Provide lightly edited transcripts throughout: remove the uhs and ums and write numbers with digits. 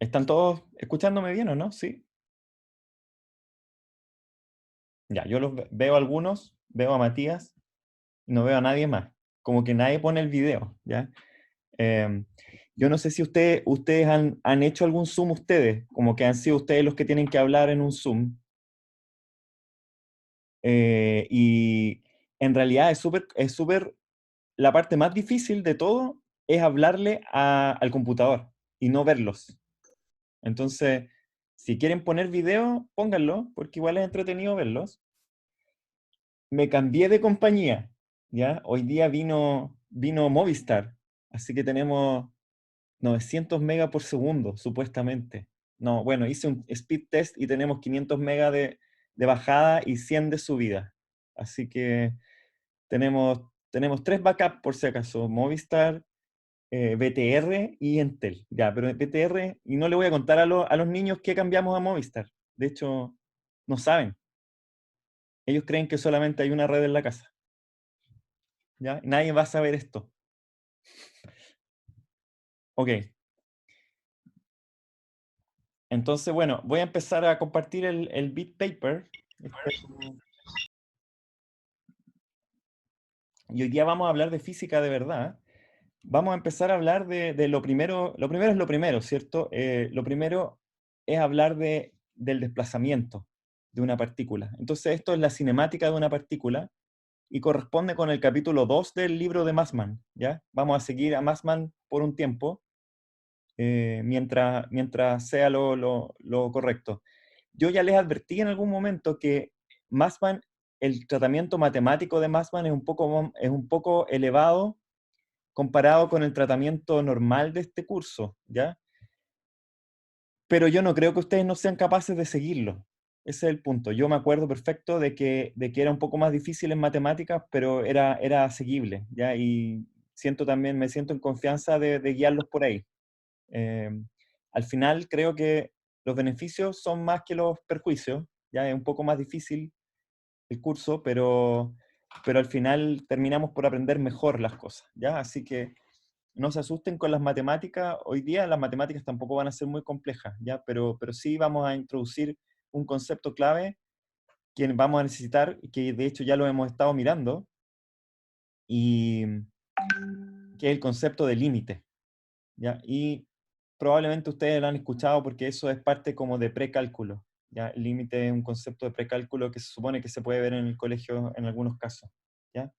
¿Están todos escuchándome bien o no? ¿Sí? Ya, yo veo a algunos, veo a Matías, y no veo a nadie más. Como que nadie pone el video, ¿ya? Em, yo no sé si ustedes han hecho algún Zoom ustedes, como que han sido ustedes los que tienen que hablar en un Zoom. Y en realidad la parte más difícil de todo es hablarle al computador y no verlos. Entonces, si quieren poner video, pónganlo, porque igual es entretenido verlos. Me cambié de compañía, ¿ya? Hoy día vino Movistar, así que tenemos 900 megas por segundo, supuestamente. No, bueno, hice un speed test y tenemos 500 megas de bajada y 100 de subida. Así que tenemos tres backups por si acaso, Movistar, BTR y Entel. Ya, pero BTR, y no le voy a contar a los niños que cambiamos a Movistar. De hecho, no saben. Ellos creen que solamente hay una red en la casa. ¿Ya? Nadie va a saber esto. Ok. Entonces, bueno, voy a empezar a compartir el bit paper. Y hoy día vamos a hablar de física de verdad. Vamos a empezar a hablar de lo primero. Lo primero es lo primero, ¿cierto? Lo primero es hablar del desplazamiento de una partícula. Entonces, esto es la cinemática de una partícula y corresponde con el capítulo 2 del libro de Massmann, ¿ya? Vamos a seguir a Massmann por un tiempo, mientras sea lo correcto. Yo ya les advertí en algún momento que Massmann, el tratamiento matemático de Massmann es un poco elevado comparado con el tratamiento normal de este curso, ¿ya? Pero yo no creo que ustedes no sean capaces de seguirlo. Ese es el punto. Yo me acuerdo perfecto de que era un poco más difícil en matemáticas, pero era seguible, ¿ya? Y me siento en confianza de guiarlos por ahí. Eh, Al final creo que los beneficios son más que los perjuicios, ya es un poco más difícil el curso, pero al final terminamos por aprender mejor las cosas, ¿ya? Así que no se asusten con las matemáticas. Hoy día las matemáticas tampoco van a ser muy complejas, ¿ya? Pero sí vamos a introducir un concepto clave que vamos a necesitar, que de hecho ya lo hemos estado mirando, y que es el concepto de límite, ¿ya? Y probablemente ustedes lo han escuchado porque eso es parte como de precálculo, ¿ya? El límite es un concepto de precálculo que se supone que se puede ver en el colegio en algunos casos, ¿ya?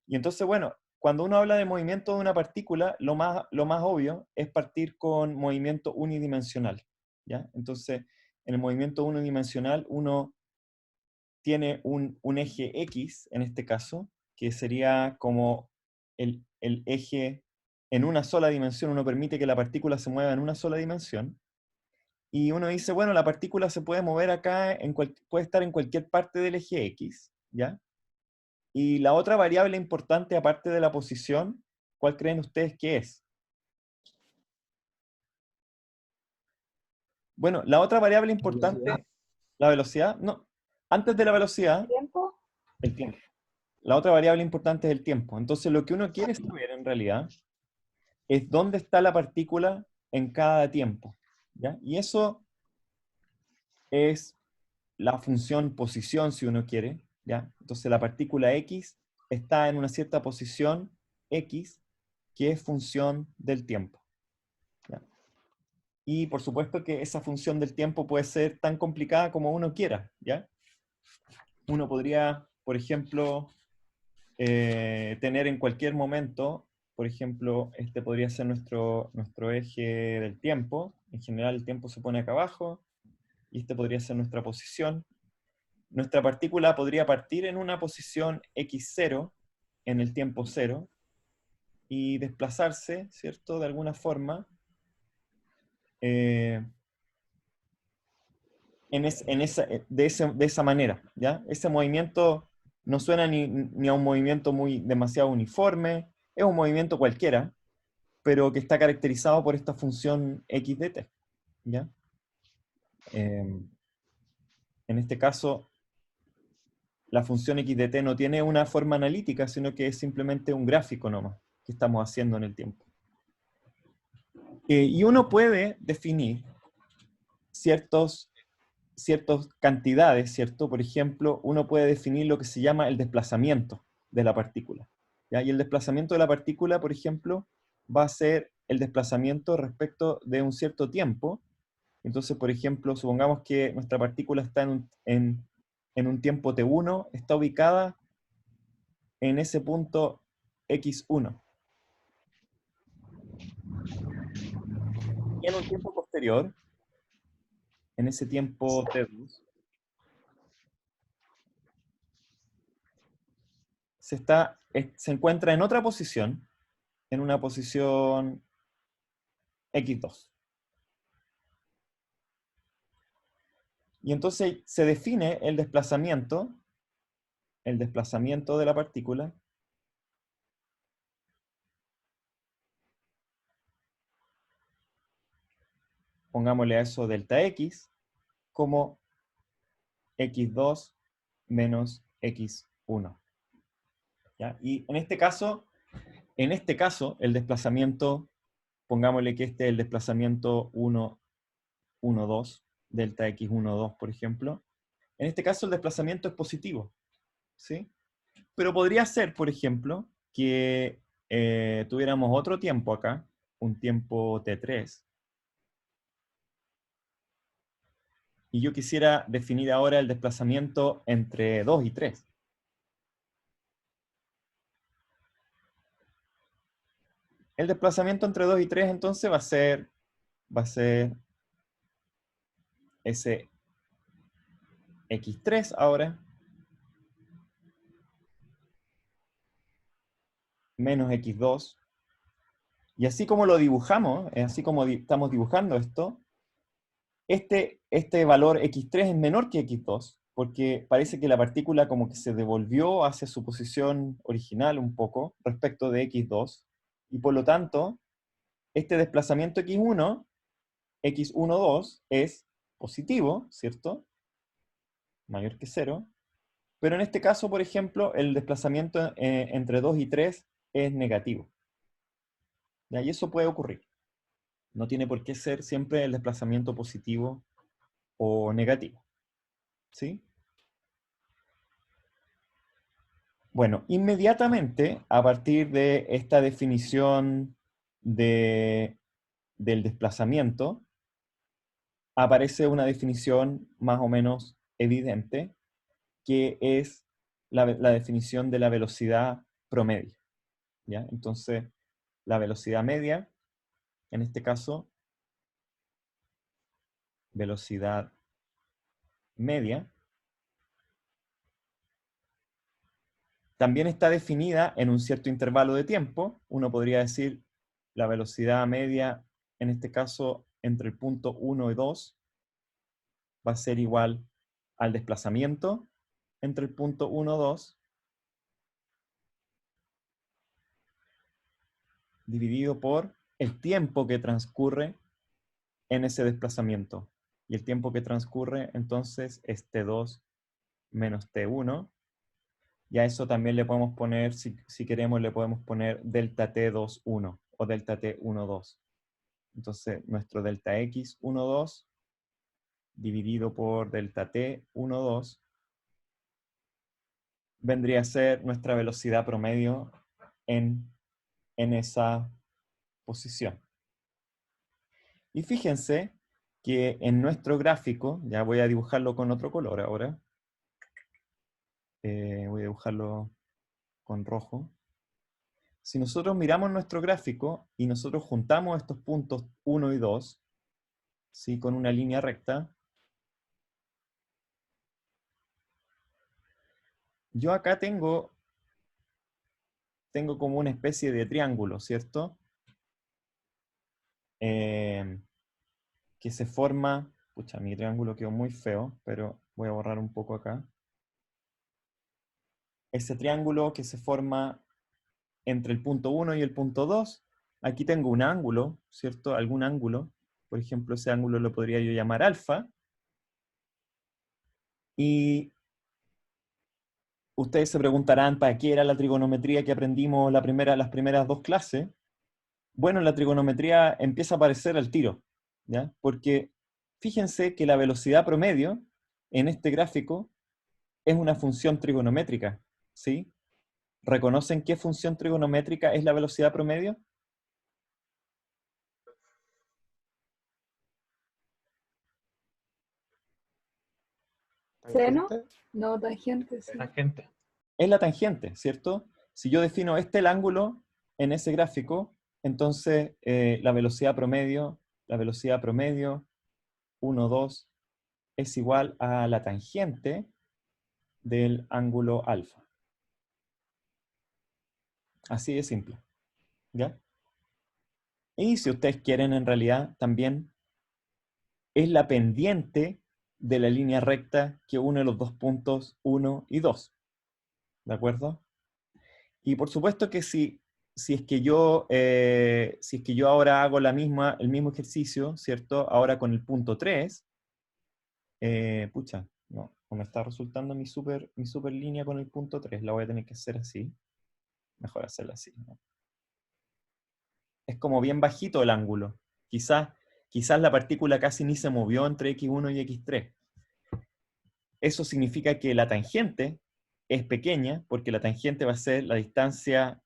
Y entonces, bueno, cuando uno habla de movimiento de una partícula, lo más obvio es partir con movimiento unidimensional, ¿ya? Entonces, en el movimiento unidimensional uno tiene un eje X, en este caso, que sería como el eje en una sola dimensión. Uno permite que la partícula se mueva en una sola dimensión. Y uno dice, bueno, la partícula se puede mover acá, puede estar en cualquier parte del eje X, ¿ya? Y la otra variable importante, aparte de la posición, ¿cuál creen ustedes que es? Bueno, la otra variable Velocidad, importante, la velocidad, no, antes de la velocidad, Tiempo. el tiempo. La otra variable importante es el tiempo. Entonces, lo que uno quiere saber en realidad es dónde está la partícula en cada tiempo, ¿ya? Y eso es la función posición, si uno quiere, ¿ya? Entonces, la partícula X está en una cierta posición X, que es función del tiempo, ¿ya? Y por supuesto que esa función del tiempo puede ser tan complicada como uno quiera, ¿ya? Uno podría, por ejemplo, tener en cualquier momento, por ejemplo, este podría ser nuestro eje del tiempo. En general el tiempo se pone acá abajo, y este podría ser nuestra posición. Nuestra partícula podría partir en una posición x0, en el tiempo 0, y desplazarse, ¿cierto? De alguna forma, eh, de esa manera, ¿ya? Ese movimiento no suena ni a un movimiento demasiado uniforme, es un movimiento cualquiera, pero que está caracterizado por esta función x de t, ¿ya? En este caso, la función x de t no tiene una forma analítica, sino que es simplemente un gráfico nomás que estamos haciendo en el tiempo. Y uno puede definir ciertas cantidades, ¿cierto? Por ejemplo, uno puede definir lo que se llama el desplazamiento de la partícula, ¿ya? Y el desplazamiento de la partícula, por ejemplo, va a ser el desplazamiento respecto de un cierto tiempo. Entonces, por ejemplo, supongamos que nuestra partícula está en un tiempo t1, está ubicada en ese punto x1. Y en un tiempo posterior, en ese tiempo t2, se encuentra en otra posición, en una posición x2. Y entonces se define el desplazamiento de la partícula, pongámosle a eso delta x, como x2 menos x1. ¿Ya? Y en este caso, el desplazamiento, pongámosle que este es el desplazamiento 1, 1, 2, delta x 1, 2, por ejemplo. En este caso, el desplazamiento es positivo, ¿sí? Pero podría ser, por ejemplo, que tuviéramos otro tiempo acá, un tiempo t3, y yo quisiera definir ahora el desplazamiento entre 2 y 3. El desplazamiento entre 2 y 3 entonces va a ser ese x3 ahora, menos x2, y así como lo dibujamos, así como estamos dibujando esto, este valor x3 es menor que x2, porque parece que la partícula como que se devolvió hacia su posición original un poco respecto de x2, y por lo tanto, este desplazamiento x1, x1, 2, es positivo, ¿cierto? Mayor que 0, pero en este caso, por ejemplo, el desplazamiento entre 2 y 3 es negativo. ¿Ya? Y eso puede ocurrir. No tiene por qué ser siempre el desplazamiento positivo o negativo. ¿Sí? Bueno, inmediatamente, a partir de esta definición del desplazamiento, aparece una definición más o menos evidente, que es la definición de la velocidad promedio. ¿Ya? Entonces, la velocidad media, en este caso, velocidad media, también está definida en un cierto intervalo de tiempo. Uno podría decir la velocidad media, en este caso, entre el punto 1 y 2, va a ser igual al desplazamiento entre el punto 1 y 2, dividido por el tiempo que transcurre en ese desplazamiento. Y el tiempo que transcurre, entonces, es t2 menos t1. Y a eso también le podemos poner, si queremos, le podemos poner delta t21 o delta t12. Entonces, nuestro delta x12 dividido por delta t12 vendría a ser nuestra velocidad promedio en esa posición. Y fíjense que en nuestro gráfico, ya voy a dibujarlo con otro color ahora, voy a dibujarlo con rojo. Si nosotros miramos nuestro gráfico y nosotros juntamos estos puntos 1 y 2, ¿sí? Con una línea recta, yo acá tengo como una especie de triángulo, ¿cierto? Que se forma, pucha, mi triángulo quedó muy feo, pero voy a borrar un poco acá. Ese triángulo que se forma entre el punto 1 y el punto 2, aquí tengo un ángulo, ¿cierto? Algún ángulo, por ejemplo, ese ángulo lo podría yo llamar alfa, y ustedes se preguntarán, ¿para qué era la trigonometría que aprendimos las primeras dos clases? Bueno, la trigonometría empieza a aparecer al tiro, ¿ya? Porque fíjense que la velocidad promedio en este gráfico es una función trigonométrica, ¿sí? ¿Reconocen qué función trigonométrica es la velocidad promedio? ¿Seno? ¿Tangente? No, tangente, sí. Tangente. Es la tangente, ¿cierto? Si yo defino el ángulo en ese gráfico, entonces la velocidad promedio 1, 2, es igual a la tangente del ángulo alfa. Así de simple, ¿ya? Y si ustedes quieren, en realidad, también es la pendiente de la línea recta que une los dos puntos 1 y 2, ¿de acuerdo? Y por supuesto que si es que yo ahora hago el mismo ejercicio, ¿cierto? Ahora con el punto 3, pucha, no me está resultando mi super línea con el punto 3, la voy a tener que hacer así. Mejor hacerla así, ¿no? Es como bien bajito el ángulo. Quizás la partícula casi ni se movió entre x1 y x3. Eso significa que la tangente es pequeña, porque la tangente va a ser la distancia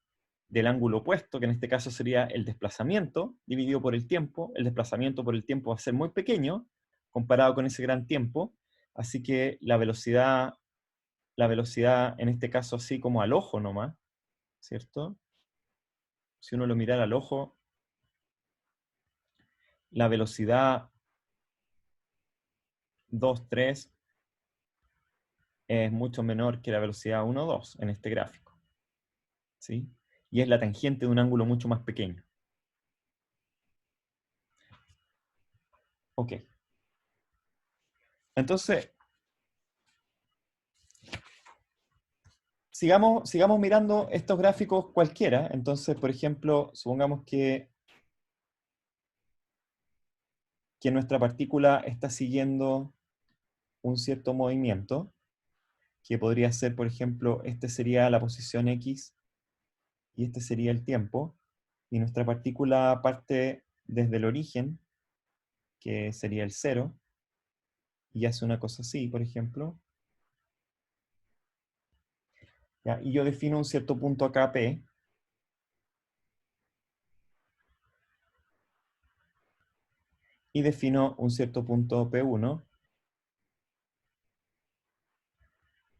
del ángulo opuesto, que en este caso sería el desplazamiento dividido por el tiempo. El desplazamiento por el tiempo va a ser muy pequeño comparado con ese gran tiempo, así que la velocidad en este caso así como al ojo nomás, ¿cierto? Si uno lo mira al ojo, la velocidad 2, 3 es mucho menor que la velocidad 1, 2 en este gráfico, ¿sí? Y es la tangente de un ángulo mucho más pequeño. Ok. Entonces, sigamos mirando estos gráficos cualquiera. Entonces, por ejemplo, supongamos que nuestra partícula está siguiendo un cierto movimiento, que podría ser, por ejemplo, este sería la posición X y este sería el tiempo, y nuestra partícula parte desde el origen, que sería el 0, y hace una cosa así, por ejemplo. ¿Ya? Y yo defino un cierto punto acá, P, y defino un cierto punto P1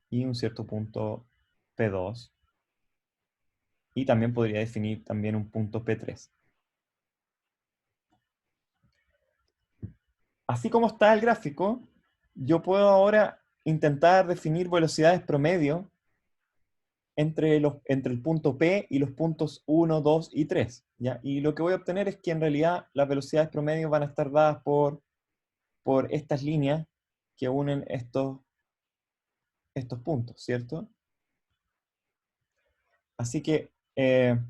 y un cierto punto P2, y también podría definir también un punto P3. Así como está el gráfico, yo puedo ahora intentar definir velocidades promedio entre el punto P y los puntos 1, 2 y 3, ¿ya? Y lo que voy a obtener es que en realidad las velocidades promedio van a estar dadas por estas líneas que unen estos puntos, ¿cierto? Así que, de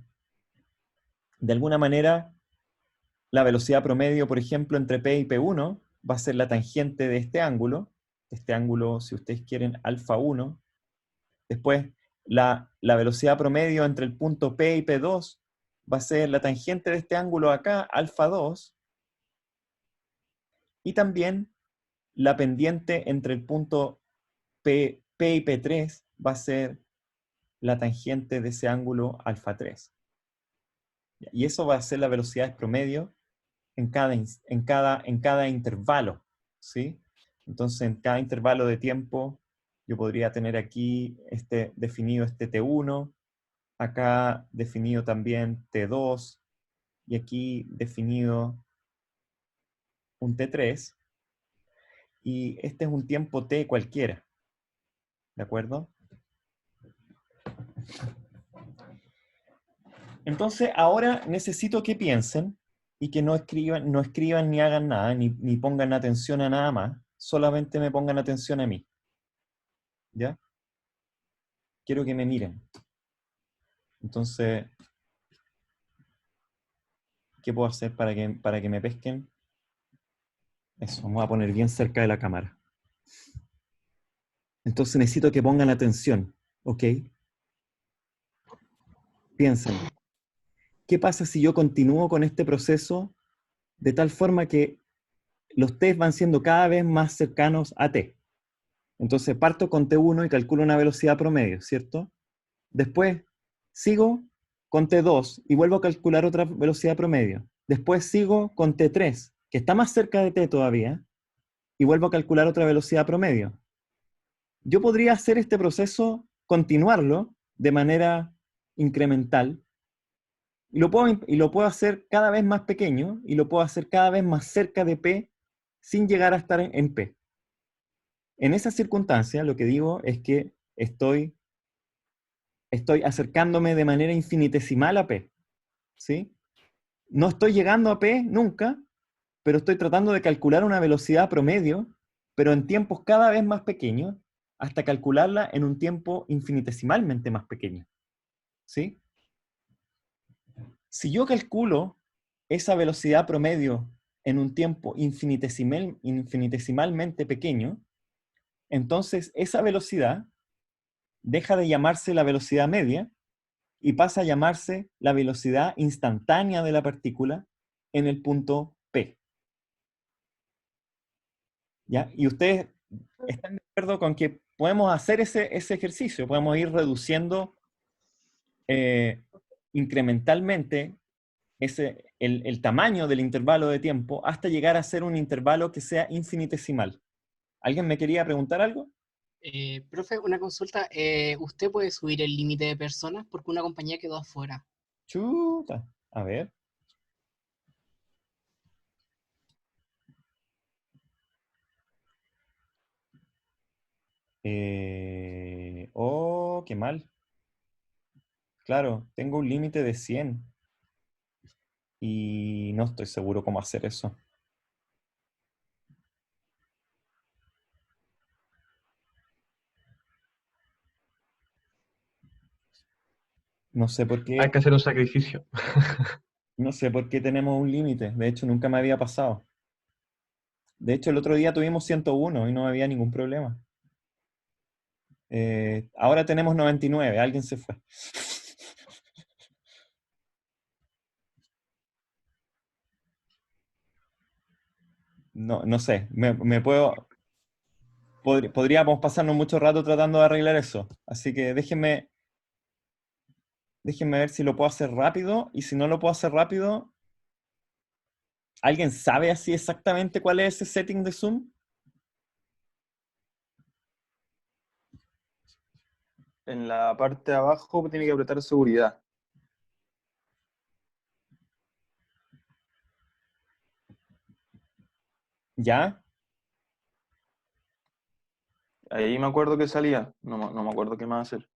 alguna manera, la velocidad promedio, por ejemplo, entre P y P1 va a ser la tangente de este ángulo, si ustedes quieren, alfa 1. Después, la velocidad promedio entre el punto P y P2 va a ser la tangente de este ángulo acá, alfa 2. Y también la pendiente entre el punto P y P3 va a ser la tangente de ese ángulo alfa 3. Y eso va a ser la velocidad promedio en cada intervalo, ¿sí? Entonces, en cada intervalo de tiempo, yo podría tener aquí definido este T1, acá definido también T2, y aquí definido un T3, y este es un tiempo T cualquiera, ¿de acuerdo? Entonces, ahora necesito que piensen y que no escriban ni hagan nada, ni pongan atención a nada más, solamente me pongan atención a mí, ¿ya? Quiero que me miren. Entonces, ¿qué puedo hacer para que me pesquen? Eso, me voy a poner bien cerca de la cámara. Entonces necesito que pongan atención, ¿ok? Piensen, ¿qué pasa si yo continúo con este proceso de tal forma que los t's van siendo cada vez más cercanos a t. Entonces parto con t1 y calculo una velocidad promedio, ¿cierto? Después sigo con t2 y vuelvo a calcular otra velocidad promedio. Después sigo con t3, que está más cerca de t todavía, y vuelvo a calcular otra velocidad promedio. Yo podría hacer este proceso, continuarlo de manera incremental, y lo puedo hacer cada vez más pequeño, y lo puedo hacer cada vez más cerca de P, sin llegar a estar en P. En esa circunstancia, lo que digo es que estoy acercándome de manera infinitesimal a P, ¿sí? No estoy llegando a P nunca, pero estoy tratando de calcular una velocidad promedio, pero en tiempos cada vez más pequeños, hasta calcularla en un tiempo infinitesimalmente más pequeño, ¿sí? Si yo calculo esa velocidad promedio en un tiempo infinitesimalmente pequeño, entonces esa velocidad deja de llamarse la velocidad media y pasa a llamarse la velocidad instantánea de la partícula en el punto P. ¿Ya? Y ustedes están de acuerdo con que podemos hacer ese ejercicio, podemos ir reduciendo eh, incrementalmente el tamaño del intervalo de tiempo hasta llegar a ser un intervalo que sea infinitesimal. ¿Alguien me quería preguntar algo? Profe, una consulta. ¿Usted puede subir el límite de personas porque una compañía quedó afuera? Chuta. A ver. Oh, qué mal. Claro, tengo un límite de 100 y no estoy seguro cómo hacer eso. No sé por Hay qué, que hacer un sacrificio. no sé por qué tenemos un límite. De hecho, nunca me había pasado. De hecho, el otro día tuvimos 101 y no había ningún problema. Ahora tenemos 99. Alguien se fue. No, no sé. Podríamos pasarnos mucho rato tratando de arreglar eso. Así que déjenme ver si lo puedo hacer rápido. Y si no lo puedo hacer rápido, ¿alguien sabe así exactamente cuál es ese setting de Zoom? En la parte de abajo tiene que apretar seguridad. ¿Ya? Ahí me acuerdo que salía. No me acuerdo qué más hacer.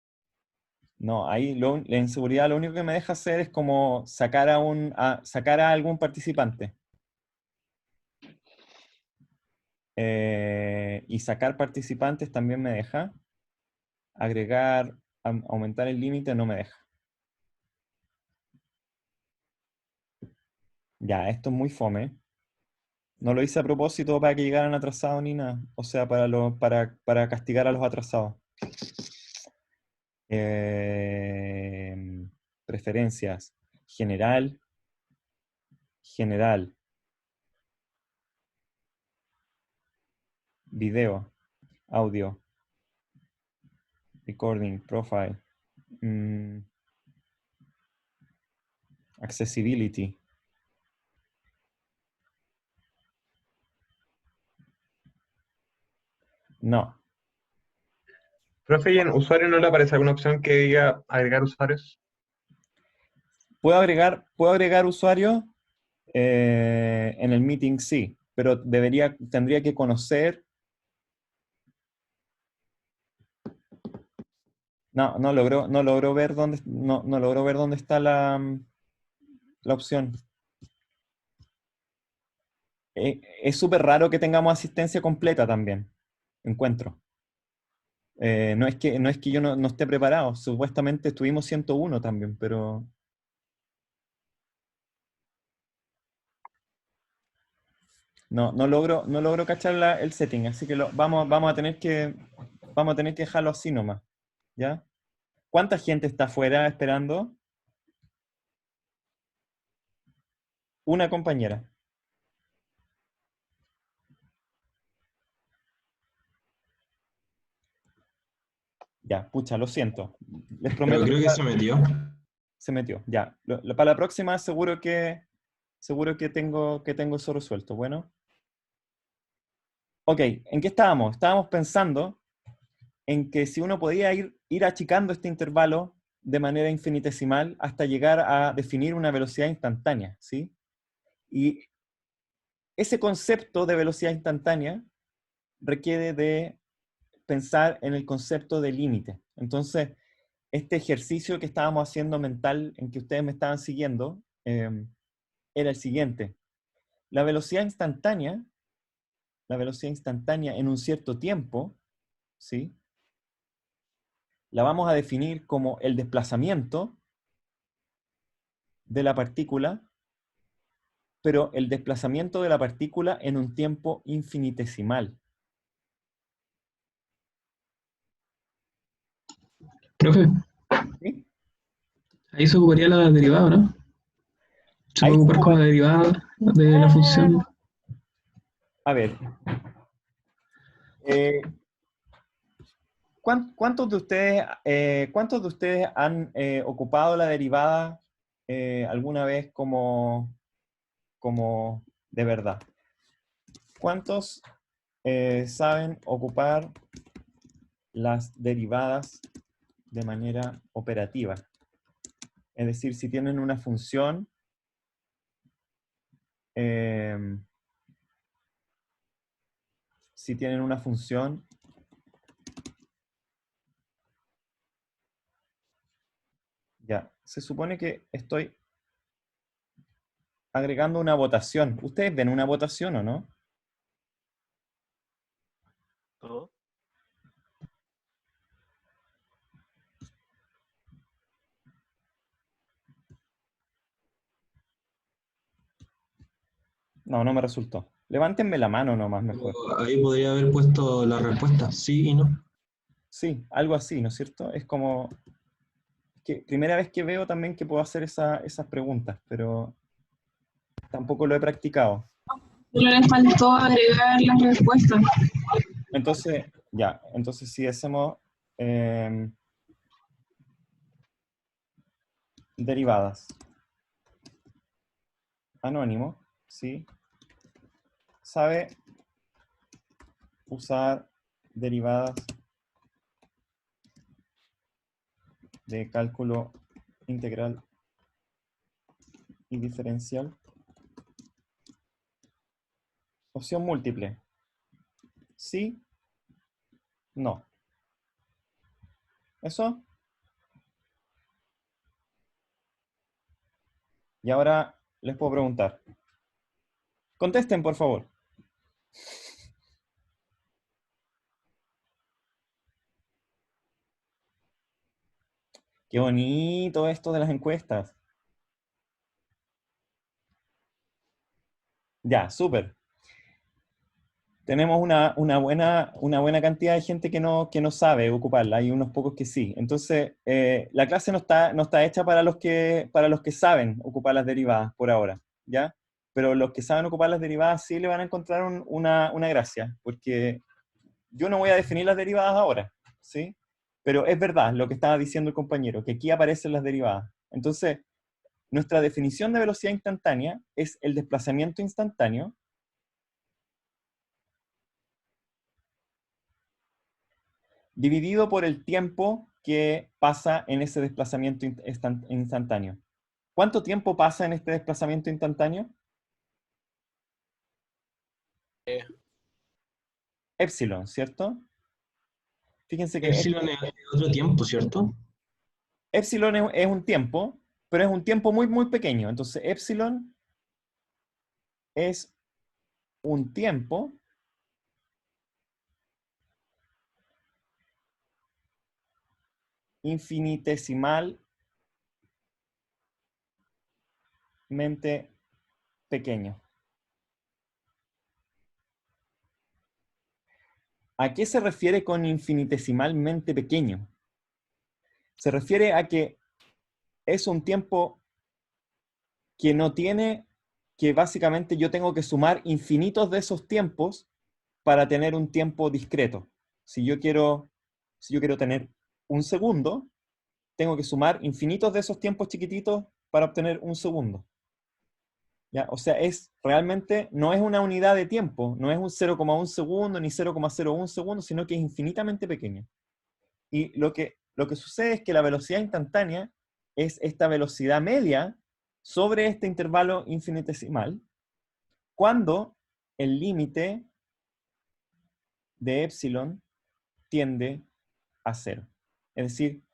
No, ahí en seguridad lo único que me deja hacer es como sacar a algún participante. Y sacar participantes también me deja. Agregar, aumentar el límite no me deja. Ya, esto es muy fome. No lo hice a propósito para que llegaran atrasados ni nada. O sea, para castigar a los atrasados. Eh, Preferencias. General. General. Video. Audio. Recording. Profile. Accessibility. No. Profe, ¿y en usuario no le aparece alguna opción que diga agregar usuarios? ¿Puedo agregar usuarios? En el meeting sí, pero tendría que conocer. No logró ver dónde está la opción. Es súper raro que tengamos asistencia completa también, encuentro. No es que yo no esté preparado, supuestamente estuvimos 101 también, pero no logro cachar el setting, así que vamos a tener que dejarlo así nomás, ¿ya? ¿Cuánta gente está afuera esperando? Una compañera. Ya, pucha, lo siento. Les Pero prometo creo que que se metió. se metió. Ya. Para la próxima seguro que tengo eso resuelto. Bueno. Ok, ¿en qué estábamos? Estábamos pensando en que si uno podía ir achicando este intervalo de manera infinitesimal hasta llegar a definir una velocidad instantánea, ¿sí? Y ese concepto de velocidad instantánea requiere de pensar en el concepto de límite. Entonces, este ejercicio que estábamos haciendo mental, en que ustedes me estaban siguiendo, era el siguiente. La velocidad instantánea en un cierto tiempo, ¿sí? La vamos a definir como el desplazamiento de la partícula, pero el desplazamiento de la partícula en un tiempo infinitesimal. Profe, ¿Sí? ahí se ocuparía la derivada, ¿no? Se Ahí puede ocupar como como derivada de la función. a ver, eh, ¿cuántos de ustedes han ocupado la derivada alguna vez como de verdad? ¿Cuántos saben ocupar las derivadas de manera operativa? Es decir, si tienen una función, em, si tienen una función, ya, se supone que estoy agregando una votación. ¿Ustedes ven una votación o no? ¿Todo? No, no me resultó. Levántenme la mano nomás mejor. Ahí podría haber puesto la respuesta, sí y no. Sí, algo así, ¿no es cierto? Es como que primera vez que veo también que puedo hacer esas preguntas, pero tampoco lo he practicado. Solo le faltó agregar las respuestas. Entonces, ya, entonces si hacemos derivadas. Anónimo, ¿sí? Sabe usar derivadas de cálculo integral y diferencial. Opción múltiple. Sí, no. ¿Eso? Y ahora les puedo preguntar. Contesten, por favor. Qué bonito esto de las encuestas. Ya, súper. Tenemos una buena cantidad de gente que no sabe ocuparla, hay unos pocos que sí. Entonces, la clase no está hecha para los que saben ocupar las derivadas por ahora, ¿ya? Pero los que saben ocupar las derivadas sí le van a encontrar una gracia, porque yo no voy a definir las derivadas ahora, ¿sí? Pero es verdad lo que estaba diciendo el compañero, que aquí aparecen las derivadas. Entonces, nuestra definición de velocidad instantánea es el desplazamiento instantáneo dividido por el tiempo que pasa en ese desplazamiento instantáneo. ¿Cuánto tiempo pasa en este desplazamiento instantáneo? Epsilon, ¿cierto? Fíjense que Epsilon es otro tiempo, ¿cierto? epsilon es un tiempo, pero es un tiempo muy, muy pequeño. Entonces, epsilon es un tiempo infinitesimalmente pequeño. ¿A qué se refiere con infinitesimalmente pequeño? Se refiere a que es un tiempo que no tiene, que básicamente yo tengo que sumar infinitos de esos tiempos para tener un tiempo discreto. Si yo quiero tener un segundo, tengo que sumar infinitos de esos tiempos chiquititos para obtener un segundo. ¿Ya? O sea, realmente no es una unidad de tiempo, no es un 0,1 segundo ni 0,01 segundo, sino que es infinitamente pequeño. Y lo que sucede es que la velocidad instantánea es esta velocidad media sobre este intervalo infinitesimal, cuando el límite de epsilon tiende a cero. Es decir,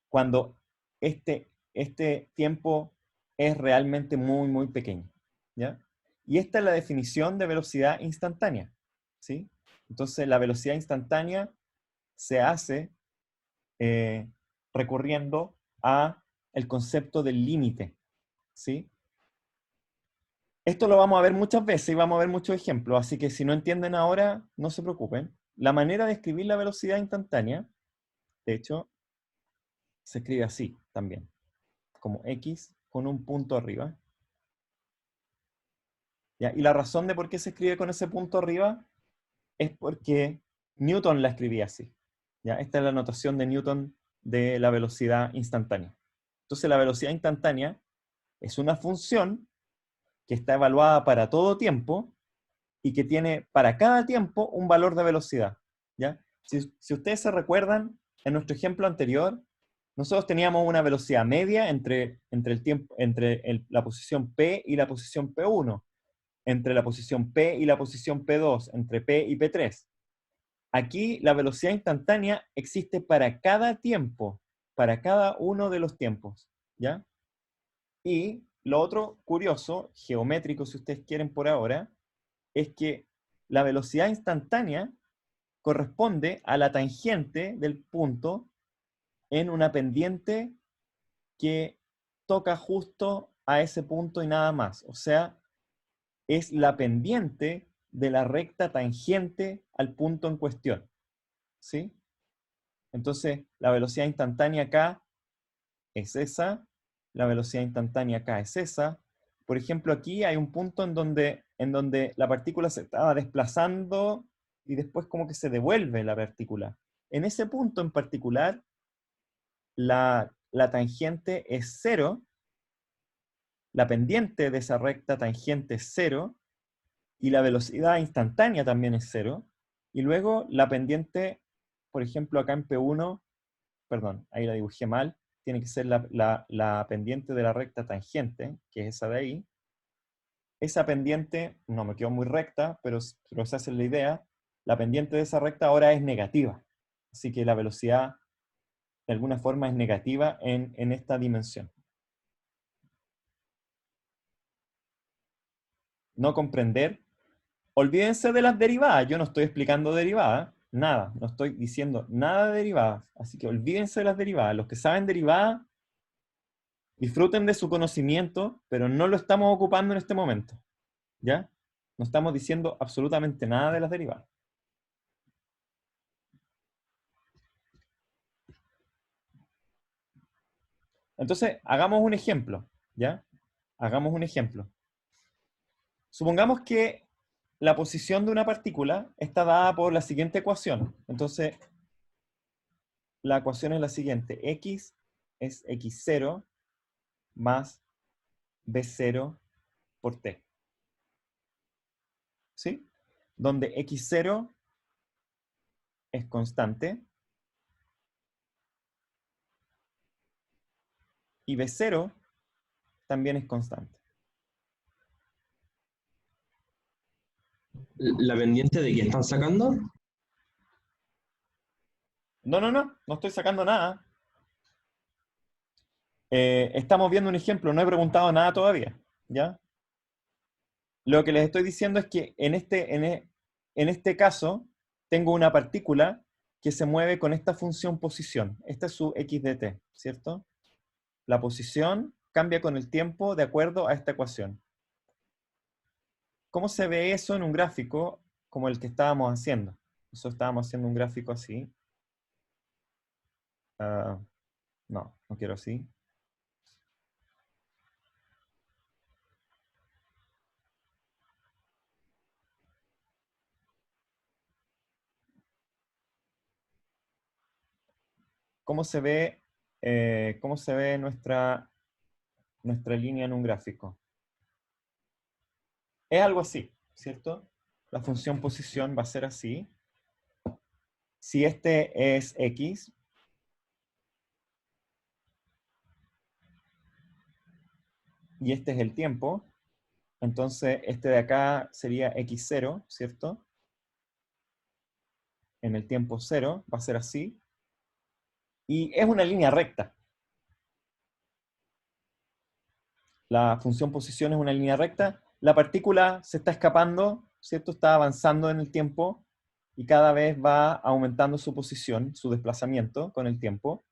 cuando este tiempo es realmente muy, muy pequeño. ¿Ya? Y esta es la definición de velocidad instantánea. ¿Sí? Entonces, la velocidad instantánea se hace recurriendo a el concepto del límite. ¿Sí? Esto lo vamos a ver muchas veces y vamos a ver muchos ejemplos, así que si no entienden ahora, no se preocupen. La manera de escribir la velocidad instantánea, de hecho, se escribe así también, como x con un punto arriba. ¿Ya? Y la razón de por qué se escribe con ese punto arriba es porque Newton la escribía así. ¿Ya? Esta es la notación de Newton de la velocidad instantánea. Entonces la velocidad instantánea es una función que está evaluada para todo tiempo y que tiene para cada tiempo un valor de velocidad. ¿Ya? Si ustedes se recuerdan, en nuestro ejemplo anterior, nosotros teníamos una velocidad media entre la posición P y la posición P1, entre la posición P y la posición P2, entre P y P3. Aquí la velocidad instantánea existe para cada tiempo, para cada uno de los tiempos. ¿Ya? Y lo otro curioso, geométrico si ustedes quieren por ahora, es que la velocidad instantánea corresponde a la tangente del punto en una pendiente que toca justo a ese punto y nada más. O sea, es la pendiente de la recta tangente al punto en cuestión. ¿Sí? Entonces, la velocidad instantánea acá es esa, la velocidad instantánea acá es esa. Por ejemplo, aquí hay un punto en donde la partícula se estaba desplazando y después como que se devuelve la partícula. En ese punto en particular, la tangente es cero, la pendiente de esa recta tangente es cero, y la velocidad instantánea también es cero, y luego la pendiente, por ejemplo, acá en P1, perdón, ahí la dibujé mal, tiene que ser la pendiente de la recta tangente, que es esa de ahí. Esa pendiente, no me quedó muy recta, pero se hace la idea, la pendiente de esa recta ahora es negativa. Así que la velocidad, de alguna forma, es negativa en esta dimensión. No comprender. Olvídense de las derivadas. Yo no estoy explicando derivadas, nada. No estoy diciendo nada de derivadas. Así que olvídense de las derivadas. Los que saben derivadas, disfruten de su conocimiento, pero no lo estamos ocupando en este momento. ¿Ya? No estamos diciendo absolutamente nada de las derivadas. Entonces, hagamos un ejemplo. ¿Ya? Hagamos un ejemplo. Supongamos que la posición de una partícula está dada por la siguiente ecuación. Entonces, la ecuación es la siguiente. X es x0 más b0 por t. ¿Sí? Donde x0 es constante y b0 también es constante. ¿La pendiente de qué están sacando? No estoy sacando nada. Estamos viendo un ejemplo, no he preguntado nada todavía. ¿Ya? Lo que les estoy diciendo es que en este caso tengo una partícula que se mueve con esta función posición. Esta es su x de t, ¿cierto? La posición cambia con el tiempo de acuerdo a esta ecuación. ¿Cómo se ve eso en un gráfico como el que estábamos haciendo? Nosotros estábamos haciendo un gráfico así. Ah, no quiero así. cómo se ve, nuestra línea en un gráfico. Es algo así, ¿cierto? La función posición va a ser así. Si este es x, y este es el tiempo, entonces este de acá sería x0, ¿cierto? En el tiempo 0 va a ser así. Y es una línea recta. La función posición es una línea recta. La partícula se está escapando, ¿cierto? Está avanzando en el tiempo y cada vez va aumentando su posición, su desplazamiento con el tiempo.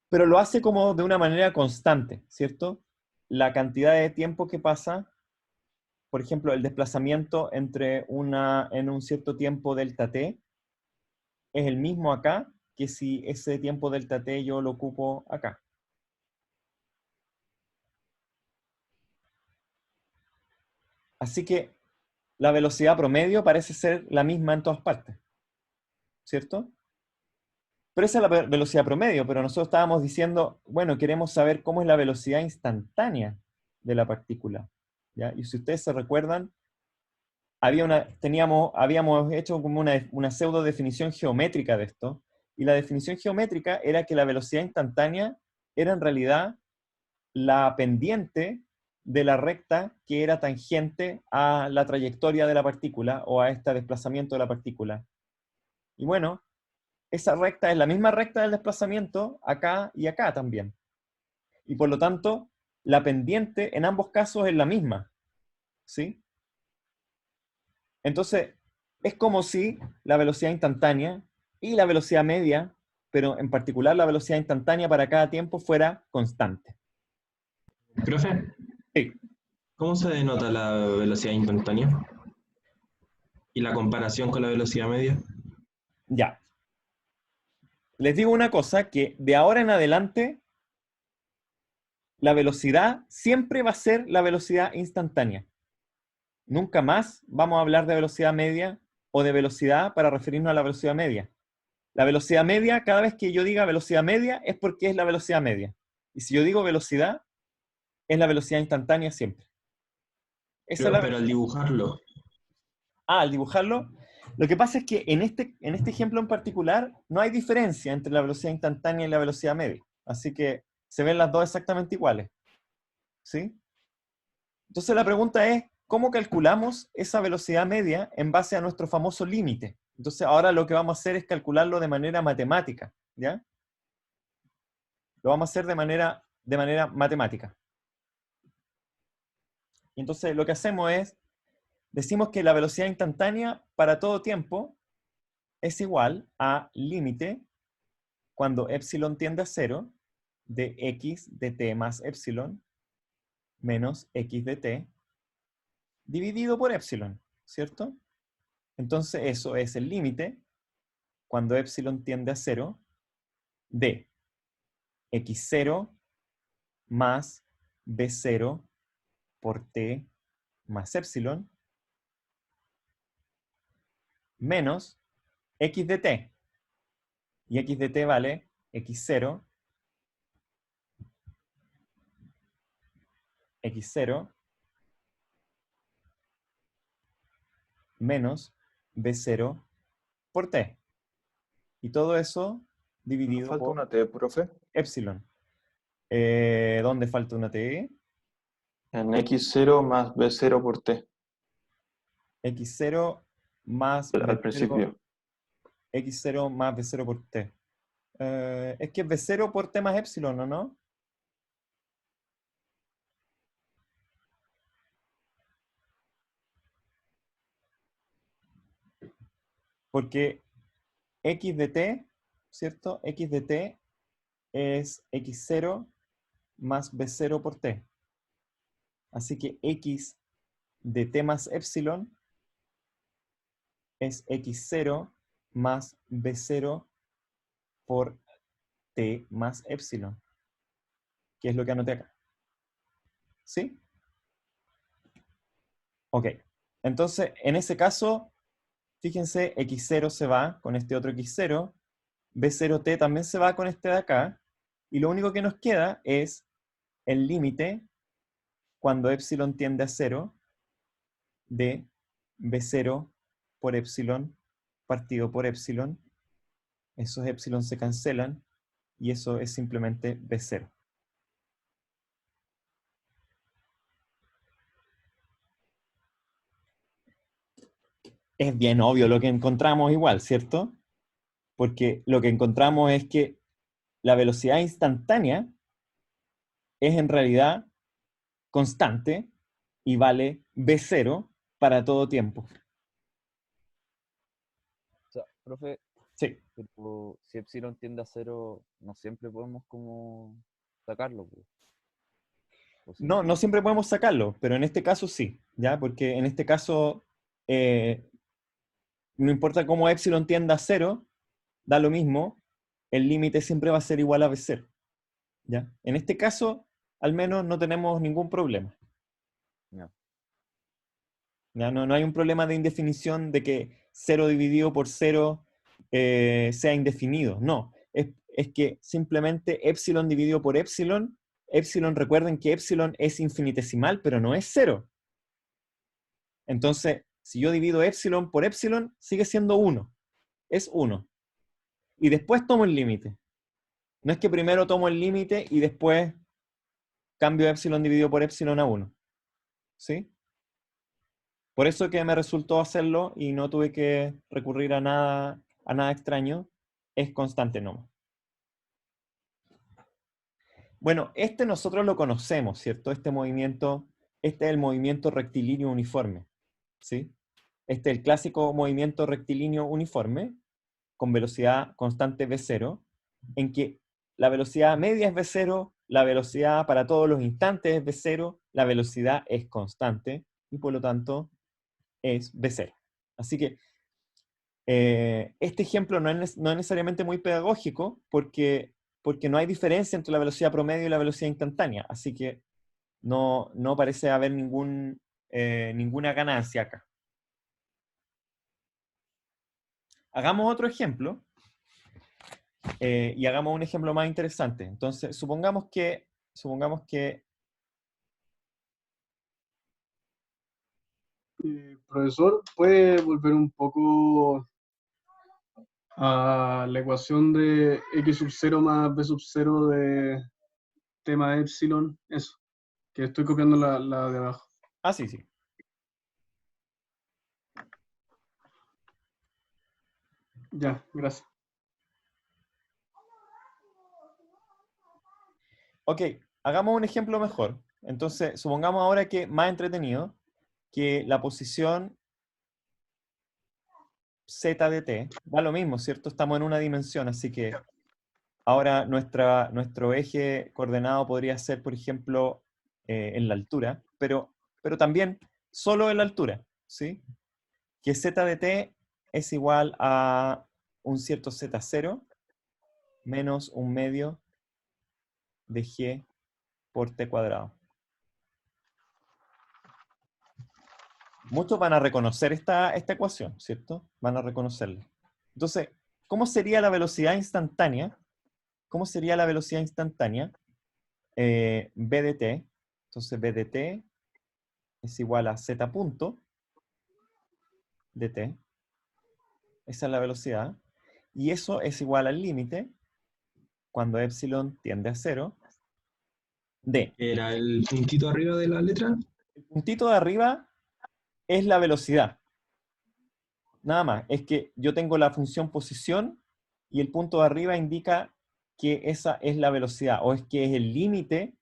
Pero lo hace como de una manera constante, ¿cierto? La cantidad de tiempo que pasa, por ejemplo, el desplazamiento en un cierto tiempo delta t, es el mismo acá que si ese tiempo delta t yo lo ocupo acá. Así que la velocidad promedio parece ser la misma en todas partes, ¿cierto? Pero esa es la velocidad promedio, pero nosotros estábamos diciendo, bueno, queremos saber cómo es la velocidad instantánea de la partícula, ¿ya? Y si ustedes se recuerdan, habíamos hecho como una pseudo definición geométrica de esto, y la definición geométrica era que la velocidad instantánea era en realidad la pendiente de la recta que era tangente a la trayectoria de la partícula o a este desplazamiento de la partícula. Y bueno, esa recta es la misma recta del desplazamiento acá y acá también. Y por lo tanto, la pendiente en ambos casos es la misma, ¿sí? Entonces, es como si la velocidad instantánea y la velocidad media, pero en particular la velocidad instantánea para cada tiempo fuera constante. Profe, Sí. ¿cómo se denota la velocidad instantánea? ¿Y la comparación con la velocidad media? Ya. Les digo una cosa, que de ahora en adelante la velocidad siempre va a ser la velocidad instantánea. Nunca más vamos a hablar de velocidad media o de velocidad para referirnos a la velocidad media. La velocidad media, cada vez que yo diga velocidad media, es porque es la velocidad media. Y si yo digo velocidad, es la velocidad instantánea siempre. Esa es la Pero al dibujarlo, al dibujarlo, lo que pasa es que en este ejemplo en particular no hay diferencia entre la velocidad instantánea y la velocidad media. Así que se ven las dos exactamente iguales. ¿Sí? Entonces la pregunta es, ¿cómo calculamos esa velocidad media en base a nuestro famoso límite? Entonces ahora lo que vamos a hacer es calcularlo de manera matemática, ¿ya? Lo vamos a hacer de manera matemática. Y entonces lo que hacemos es, decimos que la velocidad instantánea para todo tiempo es igual a límite cuando epsilon tiende a 0 de x de t más epsilon menos x de t dividido por epsilon, ¿cierto? Entonces eso es el límite cuando epsilon tiende a 0 de x0 más b0 por t más epsilon menos x de t. Y x de t vale x0 menos b0 por t. Y todo eso ¿No dividido falta por una T, profe? epsilon. ¿Dónde falta una t? En x0 más b0 por t, x0 más al b0, principio. x0 más b0 por t. Es que es b0 por t más epsilon, ¿o no? Porque x de t, ¿cierto? X de t es x0 más b0 por t. Así que x de t más epsilon es x0 más b0 por t más epsilon, que es lo que anoté acá. ¿Sí? Ok. Entonces, en ese caso, fíjense, x0 se va con este otro x0, B0t también se va con este de acá, y lo único que nos queda es el límite cuando epsilon tiende a 0 de B0 por epsilon partido por epsilon. Esos epsilon se cancelan y eso es simplemente B0. Es bien obvio lo que encontramos igual, ¿cierto? Porque lo que encontramos es que la velocidad instantánea es en realidad constante y vale B0 para todo tiempo. O sea, profe, Sí. pero si epsilon tiende a cero, no siempre podemos como sacarlo, pues. ¿O sí? No, no siempre podemos sacarlo, pero en este caso sí, ¿ya? Porque en este caso, no importa cómo epsilon tienda a 0, da lo mismo, el límite siempre va a ser igual a B0, ¿ya? En este caso, al menos no tenemos ningún problema. Ya. ¿Ya? No hay un problema de indefinición de que 0 dividido por 0 sea indefinido. No, es que simplemente epsilon dividido por epsilon, recuerden que epsilon es infinitesimal, pero no es 0. Entonces, si yo divido epsilon por epsilon, sigue siendo 1. Es 1. Y después tomo el límite. No es que primero tomo el límite y después cambio epsilon dividido por epsilon a 1. ¿Sí? Por eso que me resultó hacerlo y no tuve que recurrir a nada extraño. Es constante nomás. Bueno, este nosotros lo conocemos, ¿cierto? Este es el movimiento rectilíneo uniforme. ¿Sí? Este es el clásico movimiento rectilíneo uniforme con velocidad constante V0, en que la velocidad media es V0, la velocidad para todos los instantes es V0, la velocidad es constante y por lo tanto es V0. Así que este ejemplo no es necesariamente muy pedagógico porque no hay diferencia entre la velocidad promedio y la velocidad instantánea. Así que no parece haber ninguna ganancia acá. Hagamos otro ejemplo y hagamos un ejemplo más interesante. Entonces, supongamos que Profesor, ¿puede volver un poco a la ecuación de x sub 0 más b sub 0 de tema epsilon? Eso, que estoy copiando la de abajo. sí, sí. Ya, gracias. Ok, hagamos un ejemplo mejor. Entonces, supongamos ahora que más entretenido, que la posición z de t, da lo mismo, ¿cierto? Estamos en una dimensión, así que ahora nuestro eje coordenado podría ser, por ejemplo, en la altura, pero también solo en la altura, ¿sí? Que z de t es igual a un cierto z0 menos un medio de g por t cuadrado. Muchos van a reconocer esta ecuación, ¿cierto? Van a reconocerla. Entonces, ¿cómo sería la velocidad instantánea? ¿Cómo sería la velocidad instantánea? B de t. Entonces, B de t es igual a z punto de t. Esa es la velocidad. Y eso es igual al límite, cuando epsilon tiende a 0, de. ¿Era el puntito arriba de la letra? El puntito de arriba es la velocidad. Nada más. Es que yo tengo la función posición y el punto de arriba indica que esa es la velocidad, o es que es el límite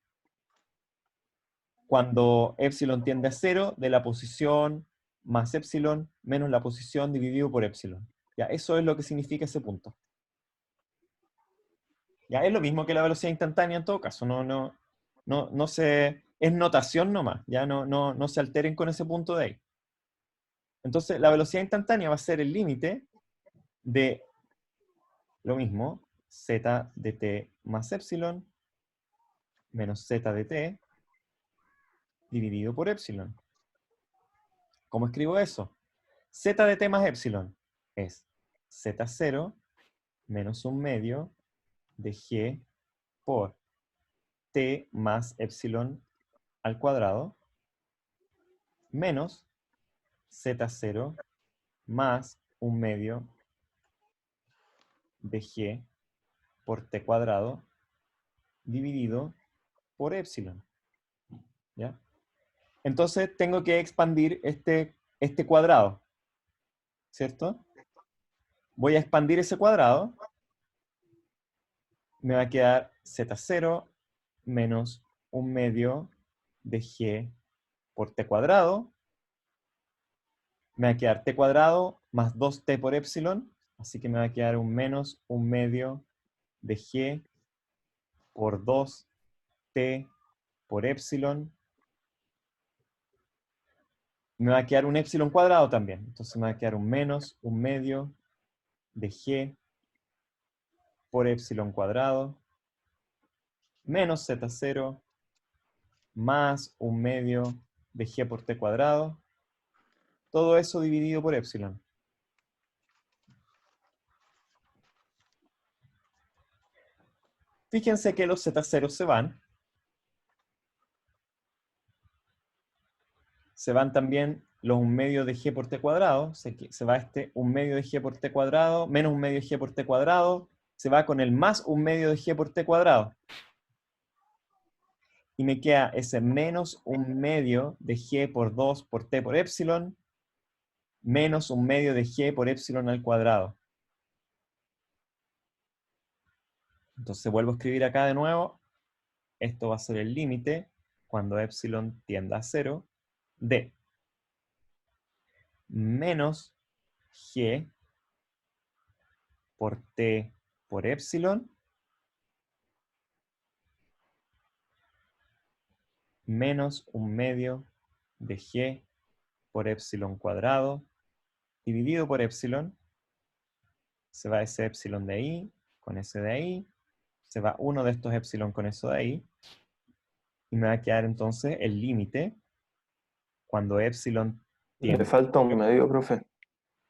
cuando epsilon tiende a 0 de la posición más epsilon menos la posición dividido por epsilon. Ya, eso es lo que significa ese punto. Ya, es lo mismo que la velocidad instantánea en todo caso, es notación nomás, ya no se alteren con ese punto de ahí. Entonces, la velocidad instantánea va a ser el límite de lo mismo, z de t más epsilon menos z de t dividido por epsilon. ¿Cómo escribo eso? Z de t más epsilon es z0 menos 1/2 de g por t más epsilon al cuadrado menos z0 más 1/2 de g por t cuadrado dividido por epsilon. ¿Ya? Entonces tengo que expandir este cuadrado, ¿cierto? Voy a expandir ese cuadrado. Me va a quedar z0 menos 1/2 de g por t cuadrado. Me va a quedar t cuadrado más 2t por epsilon. Así que me va a quedar un menos 1/2 de g por 2t por epsilon. Me va a quedar un epsilon cuadrado también. Entonces me va a quedar un menos 1/2 de g por epsilon cuadrado menos z0 más 1/2 de g por t cuadrado. Todo eso dividido por epsilon. Fíjense que los z0 se van. Se van también los 1/2 de g por t cuadrado. Se va este 1/2 de g por t cuadrado, menos 1/2 de g por t cuadrado. Se va con el más 1/2 de g por t cuadrado. Y me queda ese menos 1/2 de g por 2 por t por epsilon, menos 1/2 de g por epsilon al cuadrado. Entonces vuelvo a escribir acá de nuevo. Esto va a ser el límite cuando epsilon tienda a 0 de menos g por t por epsilon menos 1/2 de g por epsilon cuadrado dividido por epsilon. Se va ese epsilon de ahí con ese de ahí. Se va uno de estos epsilon con eso de ahí. Y me va a quedar entonces el límite cuando epsilon Le tiende. falta 1/2, profe.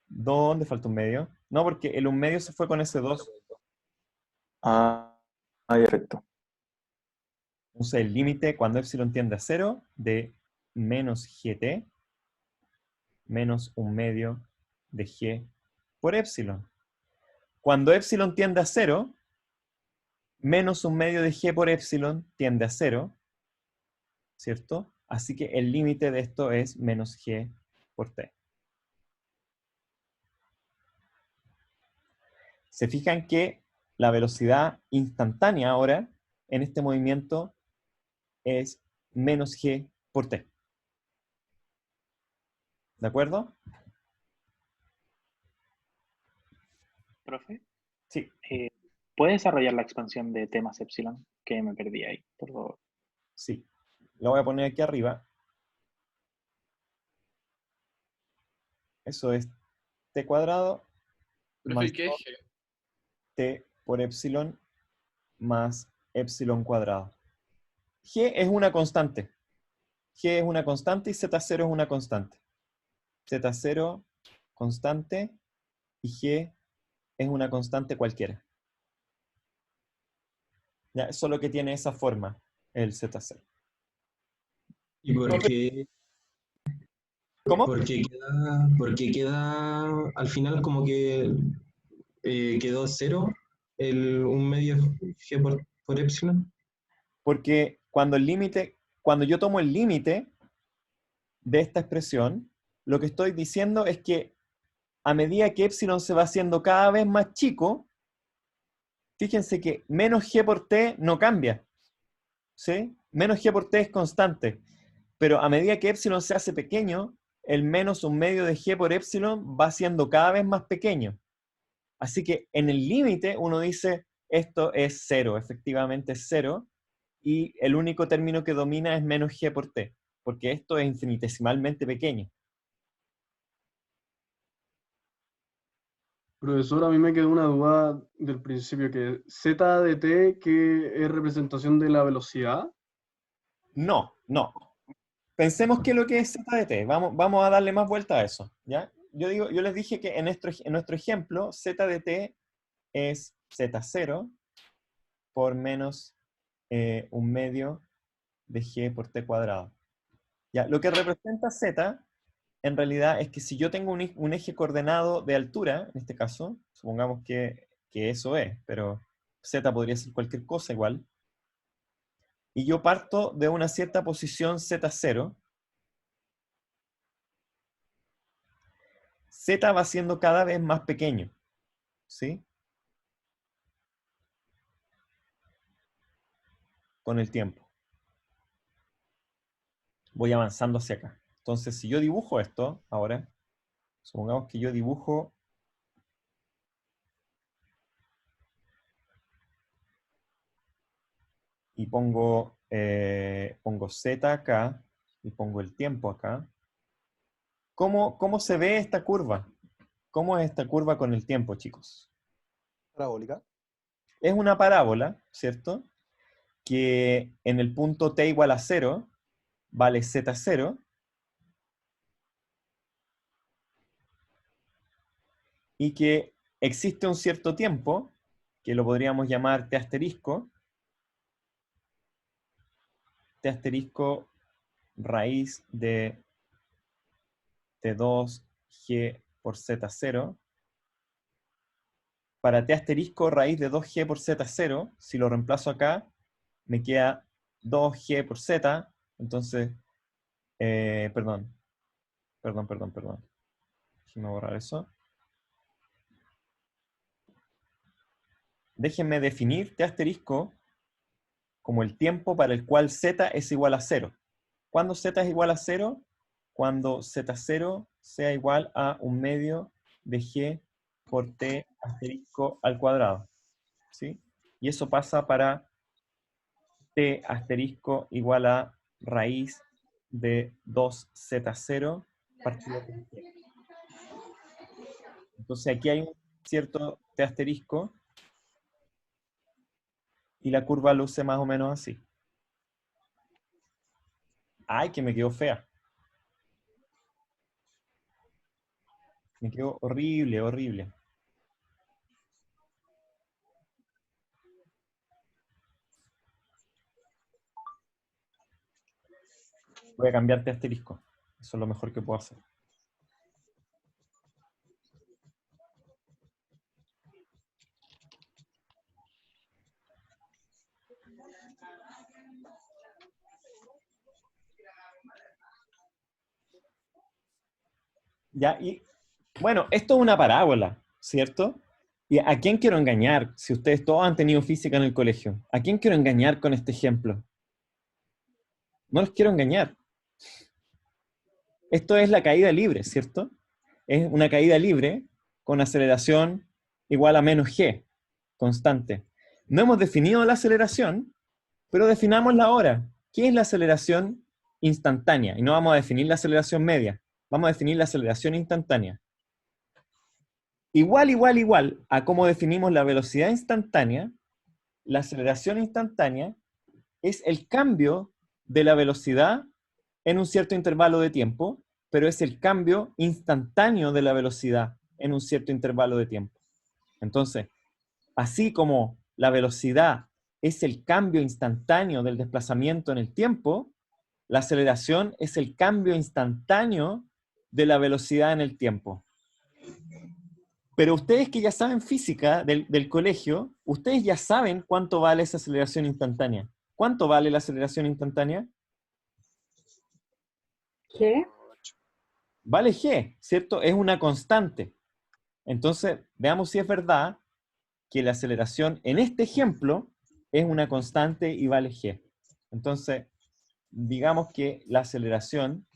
¿Dónde falta 1/2? No, porque el 1/2 se fue con ese 2. Ah, ya, perfecto. Entonces el límite cuando epsilon tiende a 0 de menos gt menos 1/2 de g por epsilon. Cuando epsilon tiende a 0, menos 1/2 de g por epsilon tiende a 0, ¿cierto? Así que el límite de esto es menos g por t. Se fijan que la velocidad instantánea ahora en este movimiento es menos g por t. ¿De acuerdo? Profe, Sí. ¿puede desarrollar la expansión de T más epsilon? Que me perdí ahí, por favor. Sí. Lo voy a poner aquí arriba. Eso es t cuadrado más Profe, ¿qué es G? t por epsilon más epsilon cuadrado. G es una constante. G es una constante y Z0 es una constante. Z0 constante y G es una constante cualquiera. Ya, es solo que tiene esa forma, el Z0. ¿Y por qué? ¿Cómo? Porque queda al final como que quedó 0 el 1/2 g por epsilon. Porque cuando yo tomo el límite de esta expresión, lo que estoy diciendo es que a medida que epsilon se va haciendo cada vez más chico, fíjense que menos g por t no cambia, ¿sí? Menos g por t es constante, pero a medida que epsilon se hace pequeño, el menos 1/2 de g por epsilon va siendo cada vez más pequeño. Así que en el límite uno dice, esto es 0, efectivamente es 0, y el único término que domina es menos g por t, porque esto es infinitesimalmente pequeño. Profesor, a mí me quedó una duda del principio, que z de t, que es representación de la velocidad. No. Pensemos qué es lo que es z de t. Vamos a darle más vuelta a eso, ¿ya? Yo les dije que en nuestro ejemplo, z de t es z0 por menos 1/2 de g por t cuadrado. Ya, lo que representa z, en realidad, es que si yo tengo un eje coordenado de altura, en este caso, supongamos que eso es, pero z podría ser cualquier cosa igual, y yo parto de una cierta posición z0, z va siendo cada vez más pequeño, ¿sí? Con el tiempo. Voy avanzando hacia acá. Entonces, si yo dibujo esto, ahora, supongamos que yo dibujo y pongo z acá, y pongo el tiempo acá. ¿Cómo se ve esta curva? ¿Cómo es esta curva con el tiempo, chicos? Parabólica. Es una parábola, ¿cierto? Que en el punto t igual a 0 vale z0, y que existe un cierto tiempo, que lo podríamos llamar t asterisco raíz de t2g por z0. Para t asterisco raíz de 2g por z0, si lo reemplazo acá, me queda 2g por z, entonces, perdón. Déjenme borrar eso. Déjenme definir t asterisco como el tiempo para el cual z es igual a 0. ¿Cuándo z es igual a 0? Cuando z0 sea igual a 1/2 de g por t asterisco al cuadrado. ¿Sí? Y eso pasa para t asterisco igual a raíz de 2z0 partido por g. Entonces aquí hay un cierto t asterisco y la curva luce más o menos así. ¡Ay, que me quedó fea! Me quedó horrible, horrible. Voy a cambiarte asterisco. Eso es lo mejor que puedo hacer. Ya, y bueno, esto es una parábola, ¿cierto? ¿Y a quién quiero engañar? Si ustedes todos han tenido física en el colegio, ¿a quién quiero engañar con este ejemplo? No los quiero engañar. Esto es la caída libre, ¿cierto? Es una caída libre con aceleración igual a menos g, constante. No hemos definido la aceleración, pero definámosla ahora. ¿Qué es la aceleración instantánea? Y no vamos a definir la aceleración media. Vamos a definir la aceleración instantánea. Igual a cómo definimos la velocidad instantánea, la aceleración instantánea es el cambio de la velocidad en un cierto intervalo de tiempo, pero es el cambio instantáneo de la velocidad en un cierto intervalo de tiempo. Entonces, así como la velocidad es el cambio instantáneo del desplazamiento en el tiempo, la aceleración es el cambio instantáneo de la velocidad en el tiempo. Pero ustedes que ya saben física del colegio, ustedes ya saben cuánto vale esa aceleración instantánea. ¿Cuánto vale la aceleración instantánea? ¿Qué? Vale g, ¿cierto? Es una constante. Entonces, veamos si es verdad que la aceleración en este ejemplo es una constante y vale g. Entonces, digamos que la aceleración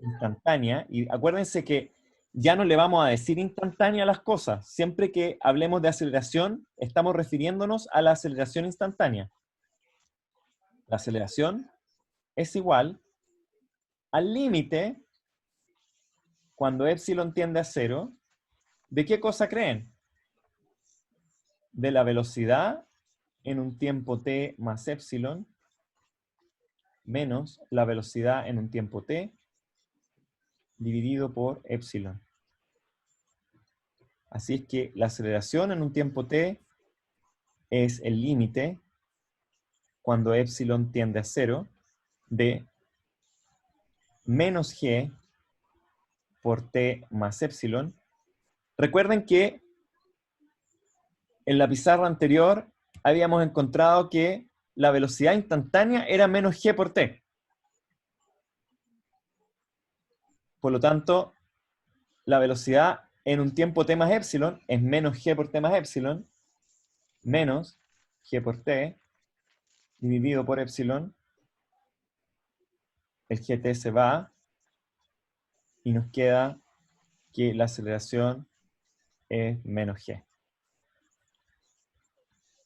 instantánea, y acuérdense que ya no le vamos a decir instantánea a las cosas. Siempre que hablemos de aceleración, estamos refiriéndonos a la aceleración instantánea. La aceleración es igual al límite, cuando epsilon tiende a 0, ¿de qué cosa creen? De la velocidad en un tiempo t más epsilon menos la velocidad en un tiempo t dividido por epsilon. Así es que la aceleración en un tiempo t es el límite cuando epsilon tiende a 0 de menos g por t más epsilon. Recuerden que en la pizarra anterior habíamos encontrado que la velocidad instantánea era menos g por t. Por lo tanto, la velocidad en un tiempo t más epsilon es menos g por t más epsilon, menos g por t, dividido por epsilon. El gt se va, y nos queda que la aceleración es menos g.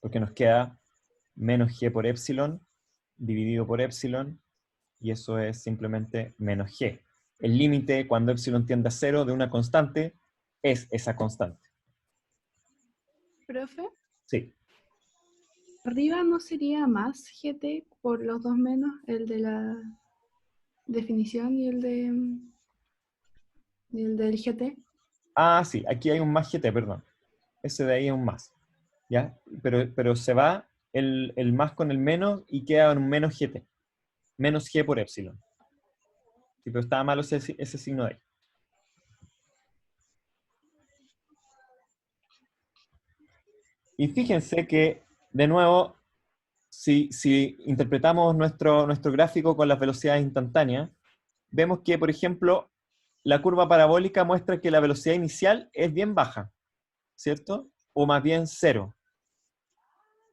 Porque nos queda menos g por epsilon, dividido por epsilon, y eso es simplemente menos g. El límite cuando epsilon tiende a 0 de una constante es esa constante. Profe, Sí. arriba no sería más GT por los dos menos, el de la definición y el del GT. Ah, sí, aquí hay un más gt, perdón. Ese de ahí es un más. ¿Ya? Pero se va el más con el menos y queda un menos gt. Menos g por epsilon. Sí, pero estaba malo ese signo de ahí. Y fíjense que, de nuevo, si interpretamos nuestro gráfico con las velocidades instantáneas, vemos que, por ejemplo, la curva parabólica muestra que la velocidad inicial es bien baja, ¿cierto? O más bien 0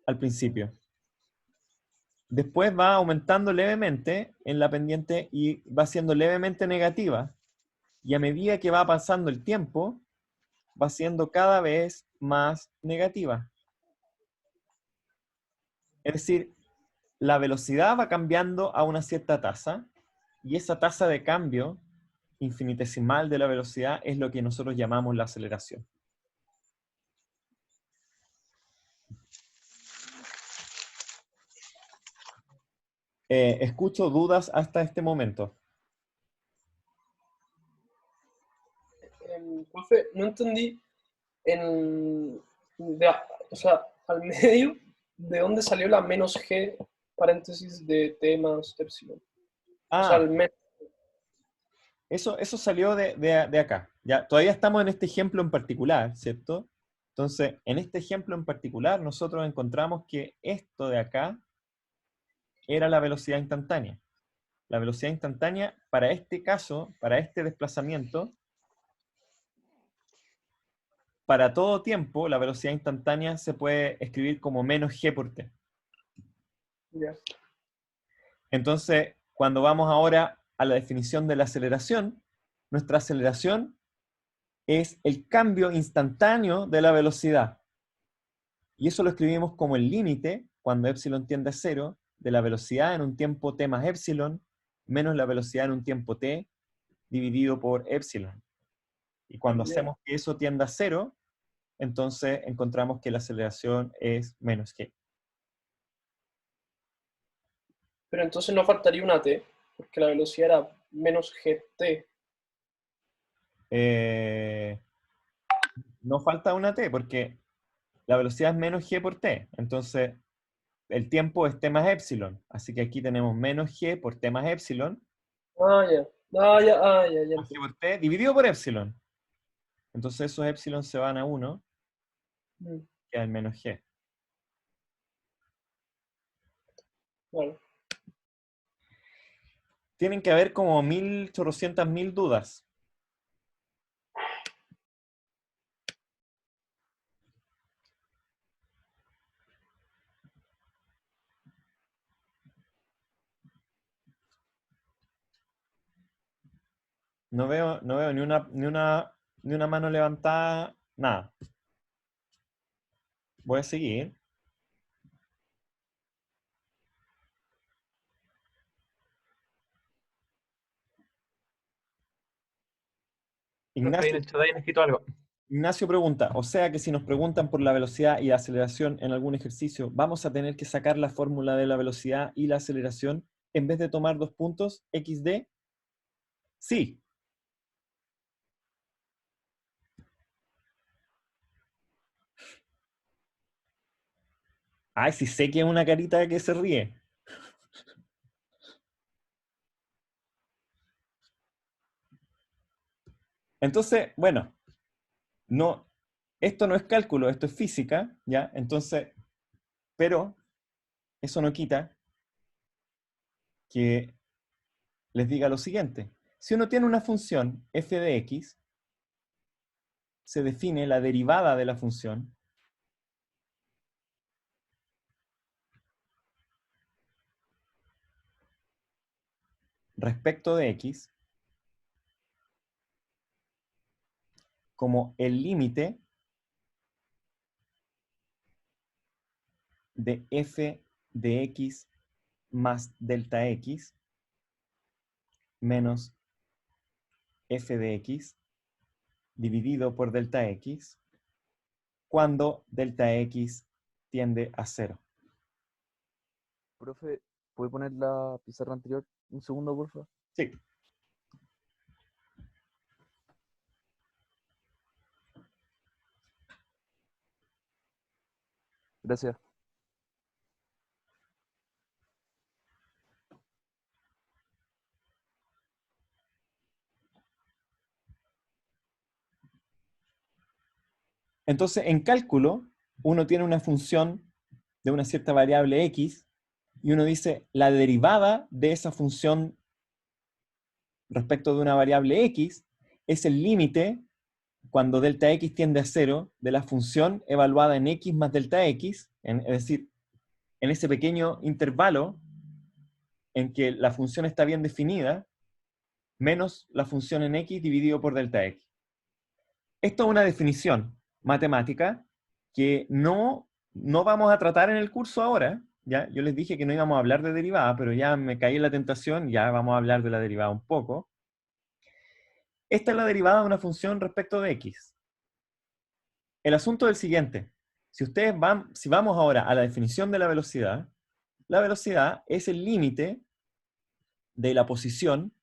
al principio. Después va aumentando levemente en la pendiente y va siendo levemente negativa. Y a medida que va pasando el tiempo, va siendo cada vez más negativa. Es decir, la velocidad va cambiando a una cierta tasa, y esa tasa de cambio infinitesimal de la velocidad es lo que nosotros llamamos la aceleración. Escucho dudas hasta este momento. Profe, no entendí o sea, al medio, ¿de dónde salió la menos g paréntesis de t más epsilon? O sea, al menos. Eso salió de acá. ¿Ya? Todavía estamos en este ejemplo en particular, ¿cierto? Entonces, en este ejemplo en particular, nosotros encontramos que esto de acá era la velocidad instantánea. La velocidad instantánea, para este caso, para este desplazamiento, para todo tiempo, la velocidad instantánea se puede escribir como menos g por t. Yeah. Entonces, cuando vamos ahora a la definición de la aceleración, nuestra aceleración es el cambio instantáneo de la velocidad. Y eso lo escribimos como el límite, cuando epsilon tiende a 0, de la velocidad en un tiempo t más epsilon, menos la velocidad en un tiempo t, dividido por epsilon. Y cuando hacemos que eso tienda a 0, entonces encontramos que la aceleración es menos g. Pero entonces no faltaría una t, porque la velocidad era menos gt. No falta una t, porque la velocidad es menos g por t. Entonces, el tiempo es t más epsilon. Así que aquí tenemos menos g por t más epsilon. Ya. G por t dividido por epsilon. Entonces esos epsilon se van a 1. Queda el menos g. Vale. Tienen que haber como 1.800.000 dudas. No veo ni una mano levantada, nada. Voy a seguir. Ignacio pregunta, o sea que si nos preguntan por la velocidad y aceleración en algún ejercicio, ¿vamos a tener que sacar la fórmula de la velocidad y la aceleración en vez de tomar 2 puntos, xd? Sí. Ay, sí sé que es una carita que se ríe. Entonces, bueno, no, esto no es cálculo, esto es física, ¿ya? Entonces, pero eso no quita que les diga lo siguiente. Si uno tiene una función f de x, se define la derivada de la función respecto de x como el límite de f de x más delta x menos f de x dividido por delta x cuando delta x tiende a 0. Profe, ¿puede poner la pizarra anterior un segundo, por favor? Sí. Gracias. Entonces, en cálculo, uno tiene una función de una cierta variable x y uno dice la derivada de esa función respecto de una variable x es el límite cuando delta x tiende a 0 de la función evaluada en x más delta x, es decir, en ese pequeño intervalo en que la función está bien definida, menos la función en x dividido por delta x. Esto es una definición matemática que no vamos a tratar en el curso ahora. ¿Ya? Yo les dije que no íbamos a hablar de derivada, pero ya me caí en la tentación, ya vamos a hablar de la derivada un poco. Esta es la derivada de una función respecto de x. El asunto es el siguiente. Si vamos ahora a la definición de la velocidad es el límite de la posición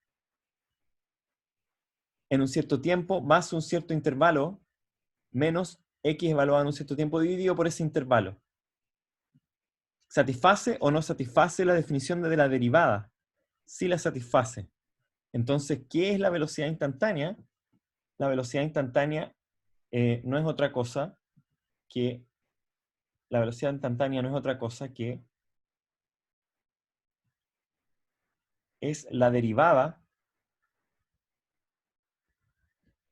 en un cierto tiempo más un cierto intervalo menos x evaluado en un cierto tiempo dividido por ese intervalo. ¿Satisface o no satisface la definición de la derivada? Sí la satisface. Entonces, ¿qué es la velocidad instantánea? La velocidad instantánea no es otra cosa que es la derivada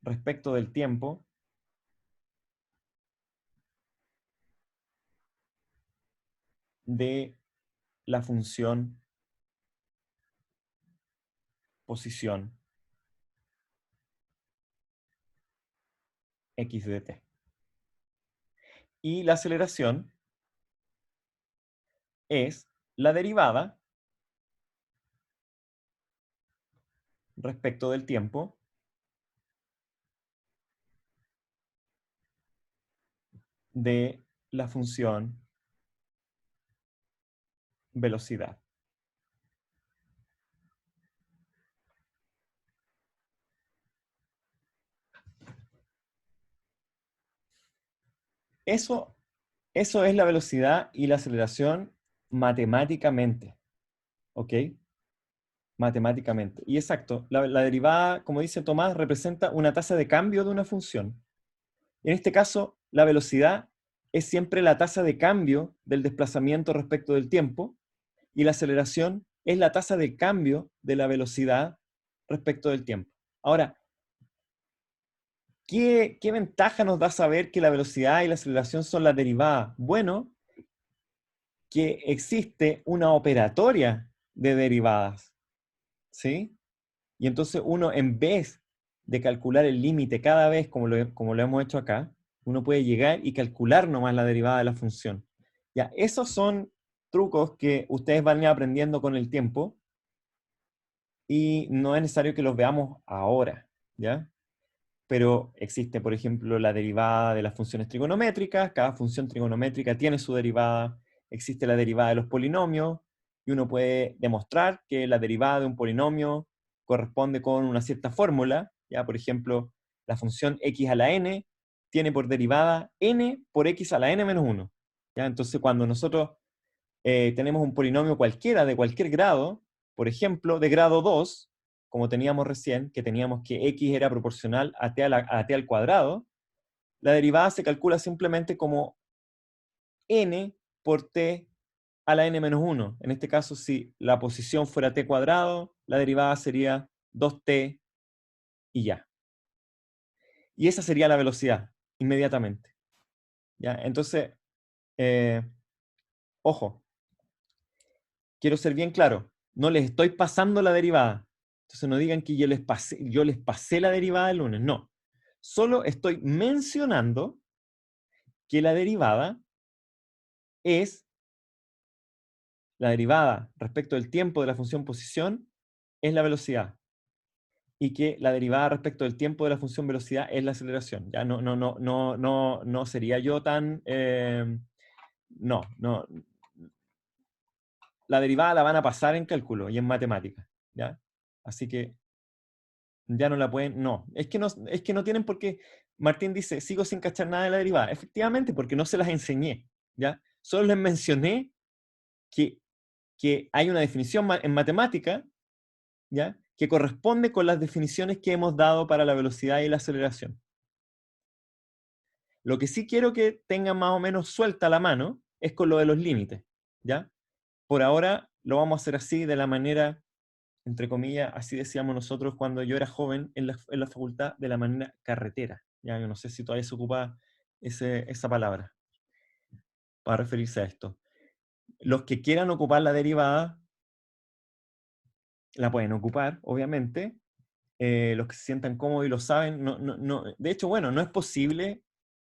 respecto del tiempo de la función posición x de t. Y la aceleración es la derivada respecto del tiempo de la función velocidad. Eso es la velocidad y la aceleración matemáticamente. ¿Ok? Matemáticamente. Y exacto, la derivada, como dice Tomás, representa una tasa de cambio de una función. En este caso, la velocidad es siempre la tasa de cambio del desplazamiento respecto del tiempo, y la aceleración es la tasa de cambio de la velocidad respecto del tiempo. Ahora, ¿qué ventaja nos da saber que la velocidad y la aceleración son las derivadas? Bueno, que existe una operatoria de derivadas, ¿sí? Y entonces uno, en vez de calcular el límite cada vez, como lo hemos hecho acá, uno puede llegar y calcular nomás la derivada de la función. Ya, esos son trucos que ustedes van a ir aprendiendo con el tiempo y no es necesario que los veamos ahora, ¿ya? Pero existe, por ejemplo, la derivada de las funciones trigonométricas. Cada función trigonométrica tiene su derivada. Existe la derivada de los polinomios, y uno puede demostrar que la derivada de un polinomio corresponde con una cierta fórmula. ¿Ya? Por ejemplo, la función x a la n tiene por derivada n por x a la n menos 1. ¿ya? Entonces, cuando nosotros tenemos un polinomio cualquiera de cualquier grado, por ejemplo, de grado 2, como teníamos recién, que teníamos que x era proporcional a t al cuadrado, la derivada se calcula simplemente como n por t a la n-1. En este caso, si la posición fuera t cuadrado, la derivada sería 2t y ya. Y esa sería la velocidad, inmediatamente. ¿Ya? Entonces, ojo, quiero ser bien claro, no les estoy pasando la derivada. Entonces no digan que yo les pasé la derivada el lunes, no. Solo estoy mencionando que la derivada es la derivada respecto del tiempo de la función posición es la velocidad. Y que la derivada respecto del tiempo de la función velocidad es la aceleración. Ya no sería yo tan... no. La derivada la van a pasar en cálculo y en matemática, ¿ya? Así que ya no la pueden... No, es que no tienen por qué... Martín dice, sigo sin cachar nada de la derivada. Efectivamente, porque no se las enseñé, ¿ya? Solo les mencioné que hay una definición en matemática, ¿ya? Que corresponde con las definiciones que hemos dado para la velocidad y la aceleración. Lo que sí quiero que tengan más o menos suelta la mano es con lo de los límites, ¿ya? Por ahora lo vamos a hacer así, de la manera, entre comillas, así decíamos nosotros cuando yo era joven en la facultad, de la manera carretera. ¿Ya? Yo no sé si todavía se ocupa esa palabra para referirse a esto. Los que quieran ocupar la derivada, la pueden ocupar, obviamente. Los que se sientan cómodos y lo saben, de hecho, bueno, no es posible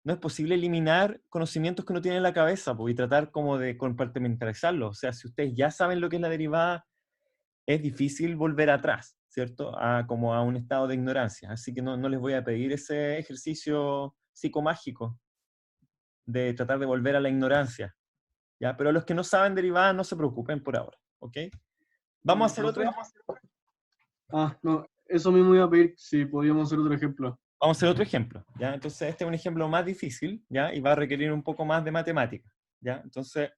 eliminar conocimientos que uno tiene en la cabeza, pues, y tratar como de compartimentalizarlos. O sea, si ustedes ya saben lo que es la derivada, es difícil volver atrás, ¿cierto? Como a un estado de ignorancia. Así que no les voy a pedir ese ejercicio psicomágico de tratar de volver a la ignorancia, ¿ya? Pero los que no saben derivada, no se preocupen por ahora, ¿ok? ¿Vamos a hacer otro? No, eso mismo iba a pedir si podíamos hacer otro ejemplo. Vamos a hacer otro ejemplo, ¿ya? Entonces este es un ejemplo más difícil, ¿ya? Y va a requerir un poco más de matemática, ¿ya? Entonces,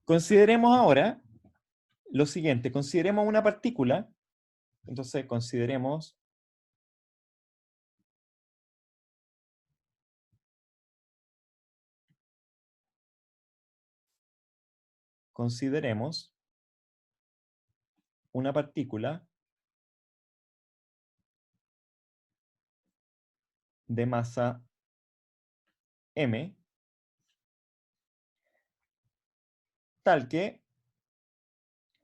consideremos ahora lo siguiente, consideremos una partícula, entonces consideremos una partícula de masa m, tal que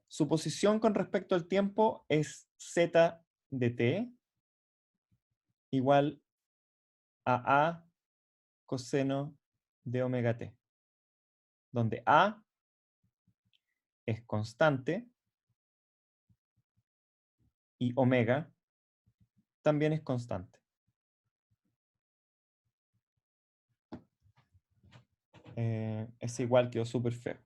su posición con respecto al tiempo es z de t igual a coseno de omega t, donde a es constante y omega también es constante. Ese igual quedó súper feo.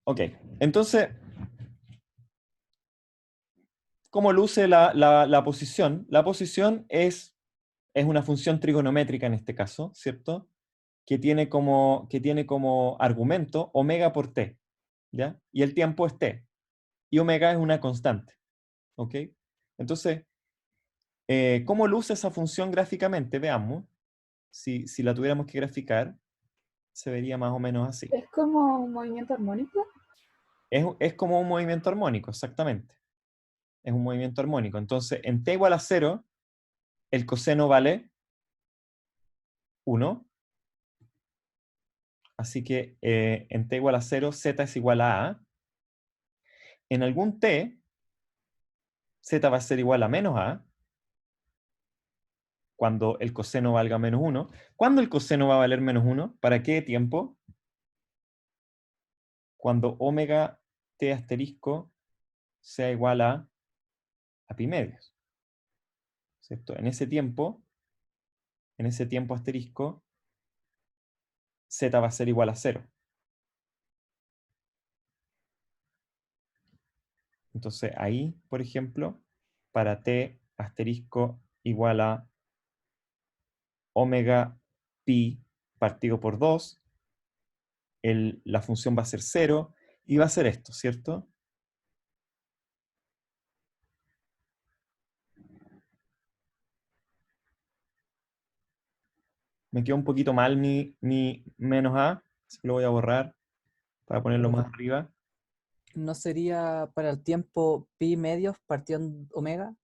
Ok, entonces, ¿cómo luce la posición? La posición es una función trigonométrica en este caso, ¿cierto? Que tiene como argumento omega por t, ¿ya? Y el tiempo es t. Y omega es una constante, ¿ok? Entonces, ¿cómo luce esa función gráficamente? Veamos. Si la tuviéramos que graficar, se vería más o menos así. ¿Es como un movimiento armónico? Es como un movimiento armónico, exactamente. Es un movimiento armónico. Entonces, en t igual a 0, el coseno vale 1. Así que en t igual a 0, z es igual a a. En algún t, z va a ser igual a menos a, cuando el coseno valga menos 1. ¿Cuándo el coseno va a valer menos 1? ¿Para qué tiempo? Cuando omega t asterisco sea igual a pi medios, ¿cierto? En ese tiempo asterisco, z va a ser igual a 0. Entonces ahí, por ejemplo, para t asterisco igual a omega pi partido por 2, la función va a ser 0 y va a ser esto, ¿cierto? Me quedó un poquito mal mi menos a, así que lo voy a borrar para ponerlo más arriba. ¿No sería para el tiempo pi medios partido en omega?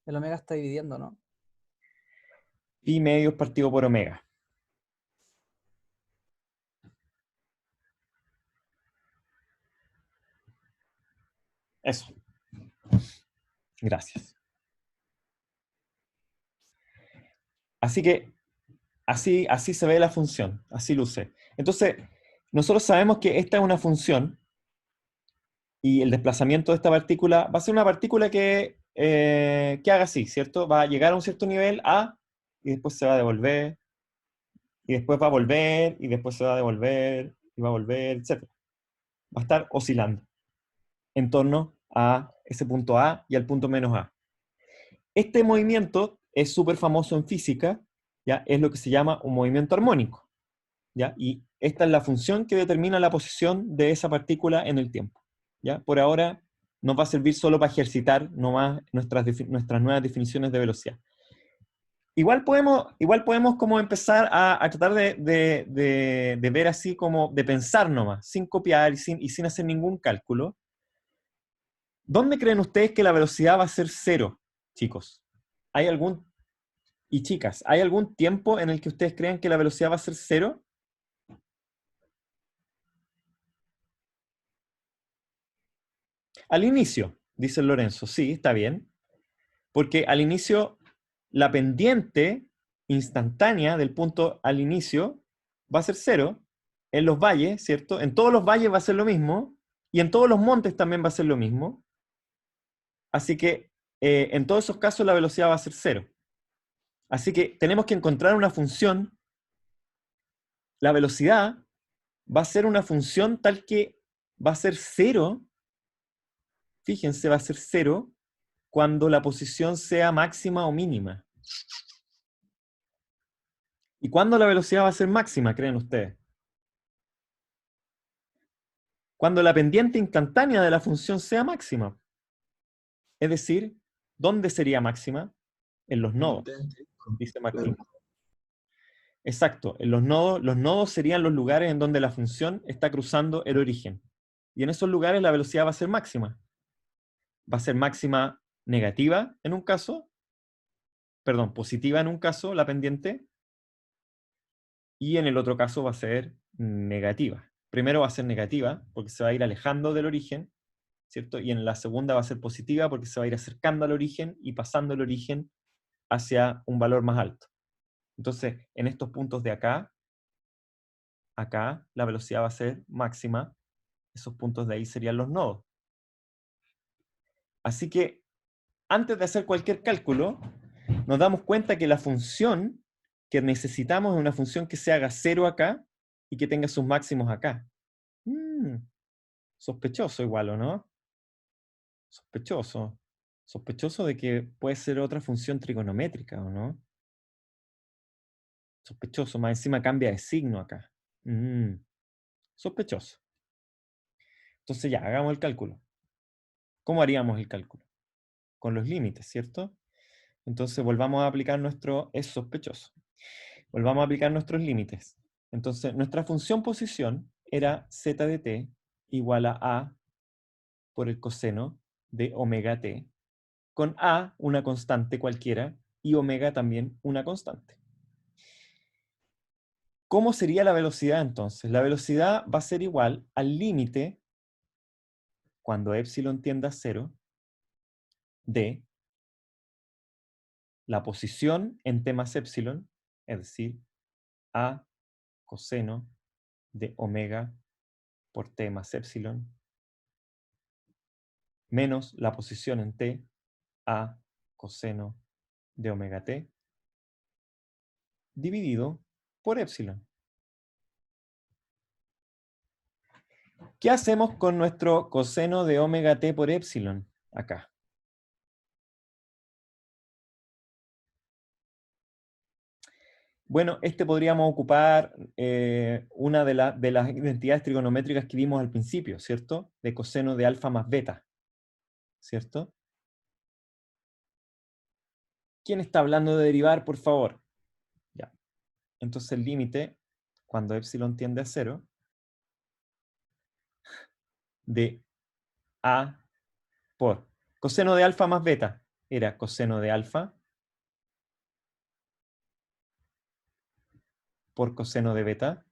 El omega está dividiendo, ¿no? Pi medios partido por omega. Eso. Gracias. Así que así se ve la función, así luce. Entonces, nosotros sabemos que esta es una función y el desplazamiento de esta partícula va a ser una partícula que haga así, ¿cierto? Va a llegar a un cierto nivel A y después se va a devolver, y después va a volver, y después se va a devolver, y va a volver, etc. Va a estar oscilando en torno a ese punto A y al punto menos A. Este movimiento es súper famoso en física, ¿ya? Es lo que se llama un movimiento armónico, ¿ya? Y esta es la función que determina la posición de esa partícula en el tiempo, ¿ya? Por ahora nos va a servir solo para ejercitar nomás nuestras nuevas definiciones de velocidad. Igual podemos como empezar a tratar de ver así como, de pensar nomás, sin copiar y sin hacer ningún cálculo. ¿Dónde creen ustedes que la velocidad va a ser 0, chicos? ¿Hay algún, y chicas, ¿hay algún tiempo en el que ustedes crean que la velocidad va a ser 0? Al inicio, dice Lorenzo, sí, está bien. Porque al inicio, la pendiente instantánea del punto al inicio va a ser 0. En los valles, ¿cierto? En todos los valles va a ser lo mismo. Y en todos los montes también va a ser lo mismo. Así que en todos esos casos la velocidad va a ser 0. Así que tenemos que encontrar una función. La velocidad va a ser una función tal que va a ser 0. Fíjense, va a ser 0 cuando la posición sea máxima o mínima. ¿Y cuándo la velocidad va a ser máxima, creen ustedes? Cuando la pendiente instantánea de la función sea máxima. Es decir, ¿dónde sería máxima? En los nodos, dice Martín. Exacto, en los nodos serían los lugares en donde la función está cruzando el origen. Y en esos lugares la velocidad va a ser máxima. Va a ser máxima negativa en un caso, perdón, positiva en un caso, la pendiente, y en el otro caso va a ser negativa. Primero va a ser negativa, porque se va a ir alejando del origen, ¿cierto? Y en la segunda va a ser positiva, porque se va a ir acercando al origen y pasando el origen hacia un valor más alto. Entonces, en estos puntos de acá, la velocidad va a ser máxima. Esos puntos de ahí serían los nodos. Así que, antes de hacer cualquier cálculo, nos damos cuenta que la función que necesitamos es una función que se haga 0 acá y que tenga sus máximos acá. Sospechoso igual, ¿o no? Sospechoso. Sospechoso de que puede ser otra función trigonométrica, ¿o no? Sospechoso. Más encima cambia de signo acá. Sospechoso. Entonces ya, hagamos el cálculo. ¿Cómo haríamos el cálculo? Con los límites, ¿cierto? Entonces volvamos a aplicar es sospechoso. Volvamos a aplicar nuestros límites. Entonces, nuestra función posición era z de t igual a por el coseno de omega t, con a una constante cualquiera y omega también una constante. ¿Cómo sería la velocidad entonces? La velocidad va a ser igual al límite, cuando epsilon tienda a 0, de la posición en t más epsilon, es decir, a coseno de omega por t más epsilon, menos la posición en t, a coseno de omega t, dividido por epsilon. ¿Qué hacemos con nuestro coseno de omega t por epsilon? acá. Bueno, este podríamos ocupar una de las identidades trigonométricas que vimos al principio, ¿cierto? De coseno de alfa más beta, ¿cierto? ¿Quién está hablando de derivar, por favor? Ya. Entonces el límite, cuando epsilon tiende a 0, de a por coseno de alfa más beta, era coseno de alfa por coseno de beta,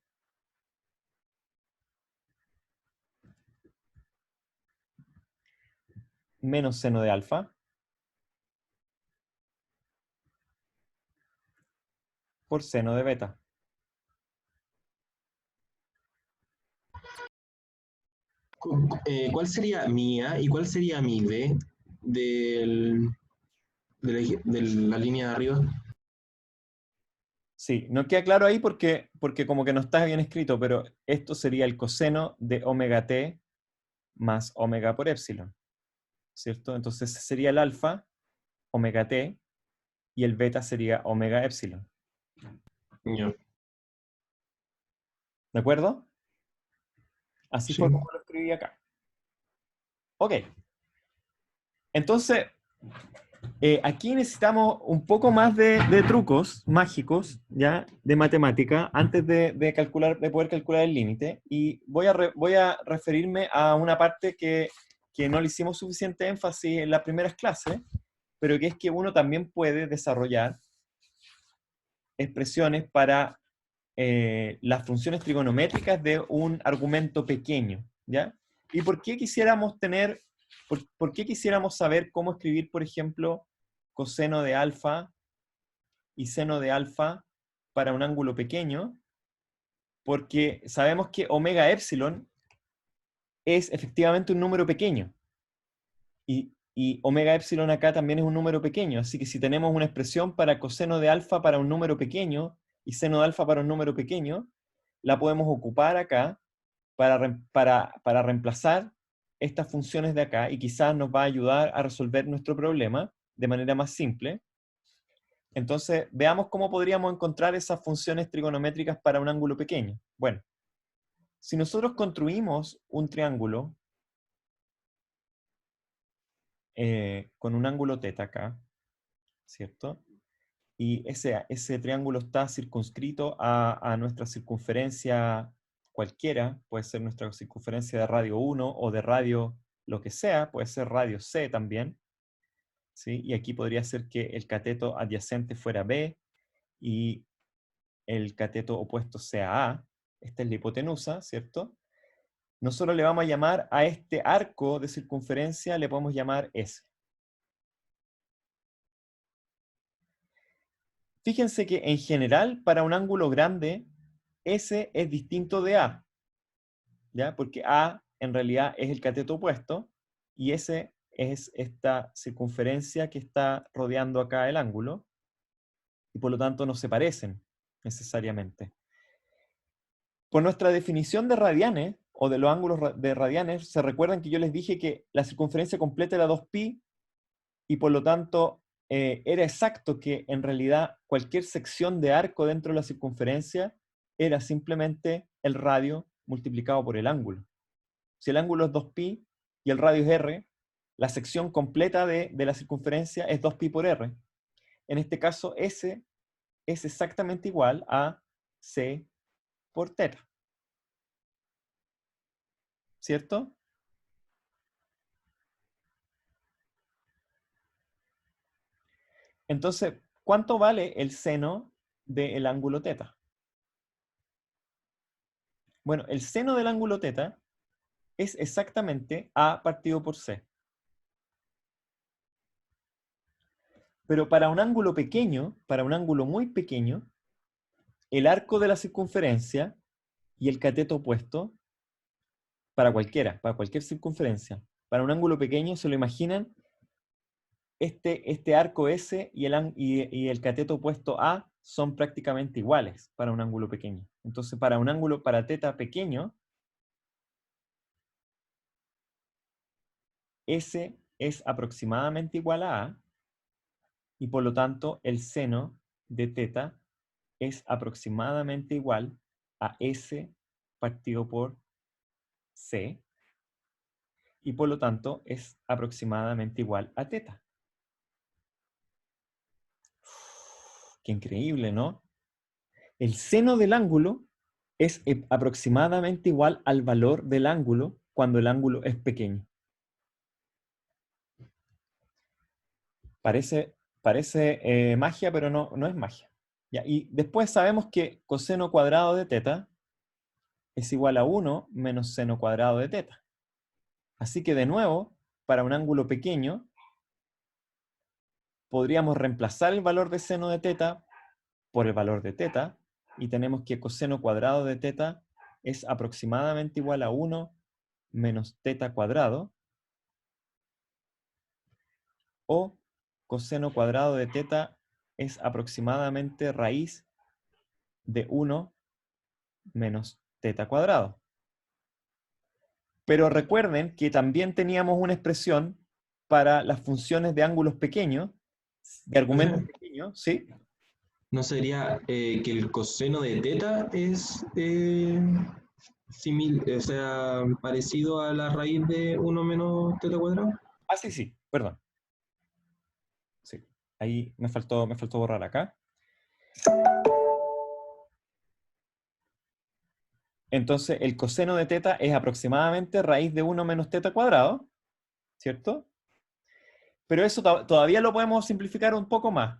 menos seno de alfa, por seno de beta. ¿Cuál sería mi A y cuál sería mi B de la línea de arriba? Sí, no queda claro ahí porque como que no está bien escrito, pero esto sería el coseno de omega t más omega por epsilon, ¿cierto? Entonces sería el alfa, omega t, y el beta sería omega epsilon. Ya. ¿De acuerdo? Así fue Sí. como lo escribí acá. Ok. Entonces, aquí necesitamos un poco más de trucos mágicos, ¿ya? De matemática, antes de poder calcular el límite. Y voy a referirme a una parte que no le hicimos suficiente énfasis en las primeras clases, pero que es que uno también puede desarrollar expresiones para las funciones trigonométricas de un argumento pequeño, ¿ya? ¿Y por qué quisiéramos por qué quisiéramos saber cómo escribir, por ejemplo, coseno de alfa y seno de alfa para un ángulo pequeño? Porque sabemos que omega epsilon es efectivamente un número pequeño. Y omega epsilon acá también es un número pequeño. Así que si tenemos una expresión para coseno de alfa para un número pequeño y seno de alfa para un número pequeño, la podemos ocupar acá para reemplazar estas funciones de acá y quizás nos va a ayudar a resolver nuestro problema de manera más simple. Entonces, veamos cómo podríamos encontrar esas funciones trigonométricas para un ángulo pequeño. Bueno, si nosotros construimos un triángulo con un ángulo θ acá, ¿cierto? Y ese triángulo está circunscrito a nuestra circunferencia cualquiera, puede ser nuestra circunferencia de radio 1 o de radio lo que sea, puede ser radio C también, ¿sí? Y aquí podría ser que el cateto adyacente fuera B y el cateto opuesto sea A. Esta es la hipotenusa, ¿cierto? Nosotros le vamos a llamar a este arco de circunferencia, le podemos llamar S. Fíjense que en general, para un ángulo grande, S es distinto de A, ¿ya? Porque A en realidad es el cateto opuesto y S es esta circunferencia que está rodeando acá el ángulo y por lo tanto no se parecen necesariamente. Por nuestra definición de radianes o de los ángulos de radianes, se recuerdan que yo les dije que la circunferencia completa era 2pi y por lo tanto era exacto que en realidad cualquier sección de arco dentro de la circunferencia era simplemente el radio multiplicado por el ángulo. Si el ángulo es 2pi y el radio es r, la sección completa de la circunferencia es 2pi por r. En este caso, S es exactamente igual a C por θ. ¿Cierto? Entonces, ¿cuánto vale el seno del ángulo θ? Bueno, el seno del ángulo θ es exactamente A partido por C. Pero para un ángulo pequeño, para un ángulo muy pequeño, el arco de la circunferencia y el cateto opuesto, para cualquier circunferencia, para un ángulo pequeño, se lo imaginan, este arco S y el cateto opuesto A son prácticamente iguales para un ángulo pequeño. Entonces, para θ pequeño, S es aproximadamente igual a A, y por lo tanto el seno de teta es aproximadamente igual a S partido por C, y por lo tanto es aproximadamente igual a teta. Qué increíble, ¿no? El seno del ángulo es aproximadamente igual al valor del ángulo cuando el ángulo es pequeño. Parece magia, pero no es magia. Ya, y después sabemos que coseno cuadrado de teta es igual a 1 menos seno cuadrado de teta. Así que de nuevo, para un ángulo pequeño, podríamos reemplazar el valor de seno de teta por el valor de teta, y tenemos que coseno cuadrado de teta es aproximadamente igual a 1 menos teta cuadrado, o coseno cuadrado de teta es aproximadamente raíz de 1 menos teta cuadrado. Pero recuerden que también teníamos una expresión para las funciones de ángulos pequeños, de argumentos pequeños, ¿sí? ¿No sería que el coseno de teta es o sea, parecido a la raíz de 1 menos teta cuadrado? Ah, sí, perdón. Sí, ahí me faltó borrar acá. Entonces, el coseno de teta es aproximadamente raíz de 1 menos teta cuadrado, ¿cierto? Pero eso todavía lo podemos simplificar un poco más.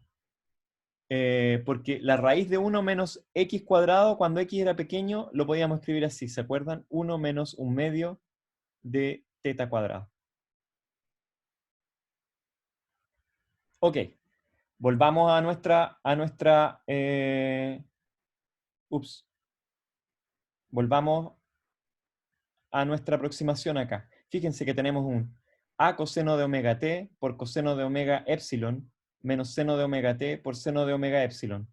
Porque la raíz de 1 menos x cuadrado, cuando x era pequeño, lo podíamos escribir así, ¿se acuerdan? 1 menos 1/2 de teta cuadrado. Ok, volvamos a nuestra volvamos a nuestra aproximación acá. Fíjense que tenemos un a coseno de omega t por coseno de omega epsilon menos seno de omega t por seno de omega epsilon.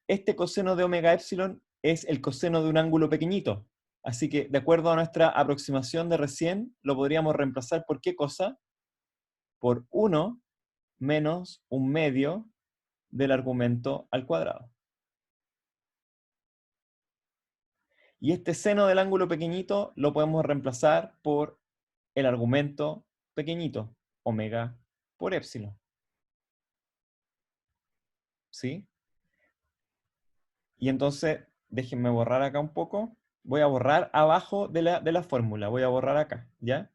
Este coseno de omega epsilon es el coseno de un ángulo pequeñito. Así que, de acuerdo a nuestra aproximación de recién, lo podríamos reemplazar por ¿qué cosa? Por 1 menos 1/2 del argumento al cuadrado. Y este seno del ángulo pequeñito lo podemos reemplazar por el argumento pequeñito, omega por epsilon. ¿Sí? Y entonces, déjenme borrar acá un poco. Voy a borrar abajo de la fórmula. Voy a borrar acá, ¿ya?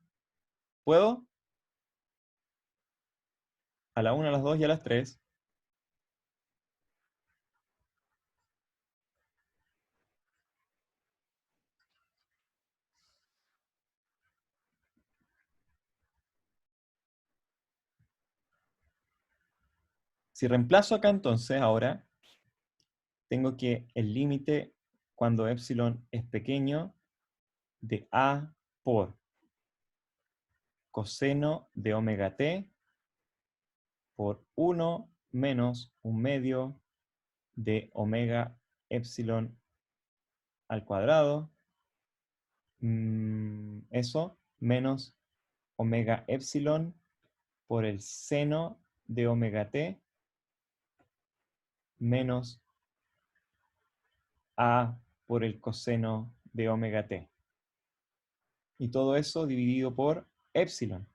¿Puedo? A la 1, a las 2 y a las 3. Si reemplazo acá entonces, ahora, tengo que el límite cuando epsilon es pequeño de a por coseno de omega t por 1 menos 1/2 de omega epsilon al cuadrado, eso, menos omega epsilon por el seno de omega t menos a por el coseno de omega t. Y todo eso dividido por epsilon.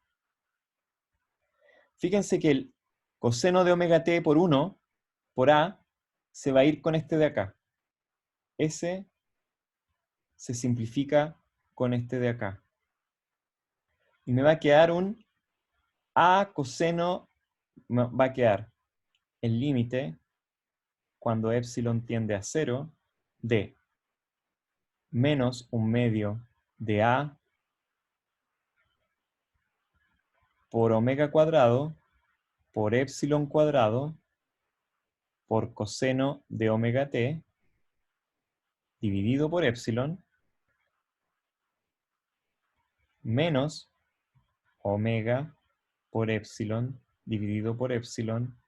Fíjense que el coseno de omega t por 1, por a, se va a ir con este de acá. Ese se simplifica con este de acá. Y me va a quedar un a coseno, va a quedar el límite cuando epsilon tiende a 0 de menos 1/2 de a por omega cuadrado por epsilon cuadrado por coseno de omega t dividido por epsilon menos omega por epsilon dividido por epsilon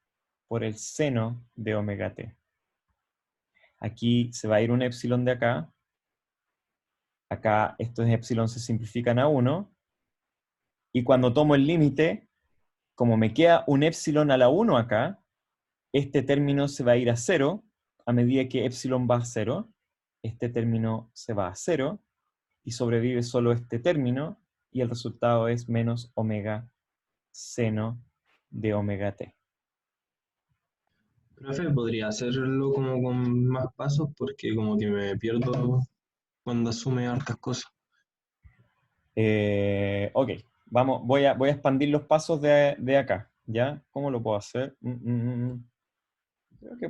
por el seno de omega t. Aquí se va a ir un epsilon de acá. Acá estos epsilon se simplifican a 1. Y cuando tomo el límite, como me queda un epsilon a la 1 acá, este término se va a ir a 0 a medida que epsilon va a 0. Este término se va a 0 y sobrevive solo este término, y el resultado es menos omega seno de omega t. Profe, podría hacerlo como con más pasos porque como que me pierdo cuando asume hartas cosas. Ok, vamos, voy a expandir los pasos de acá, ¿ya? ¿Cómo lo puedo hacer? Creo que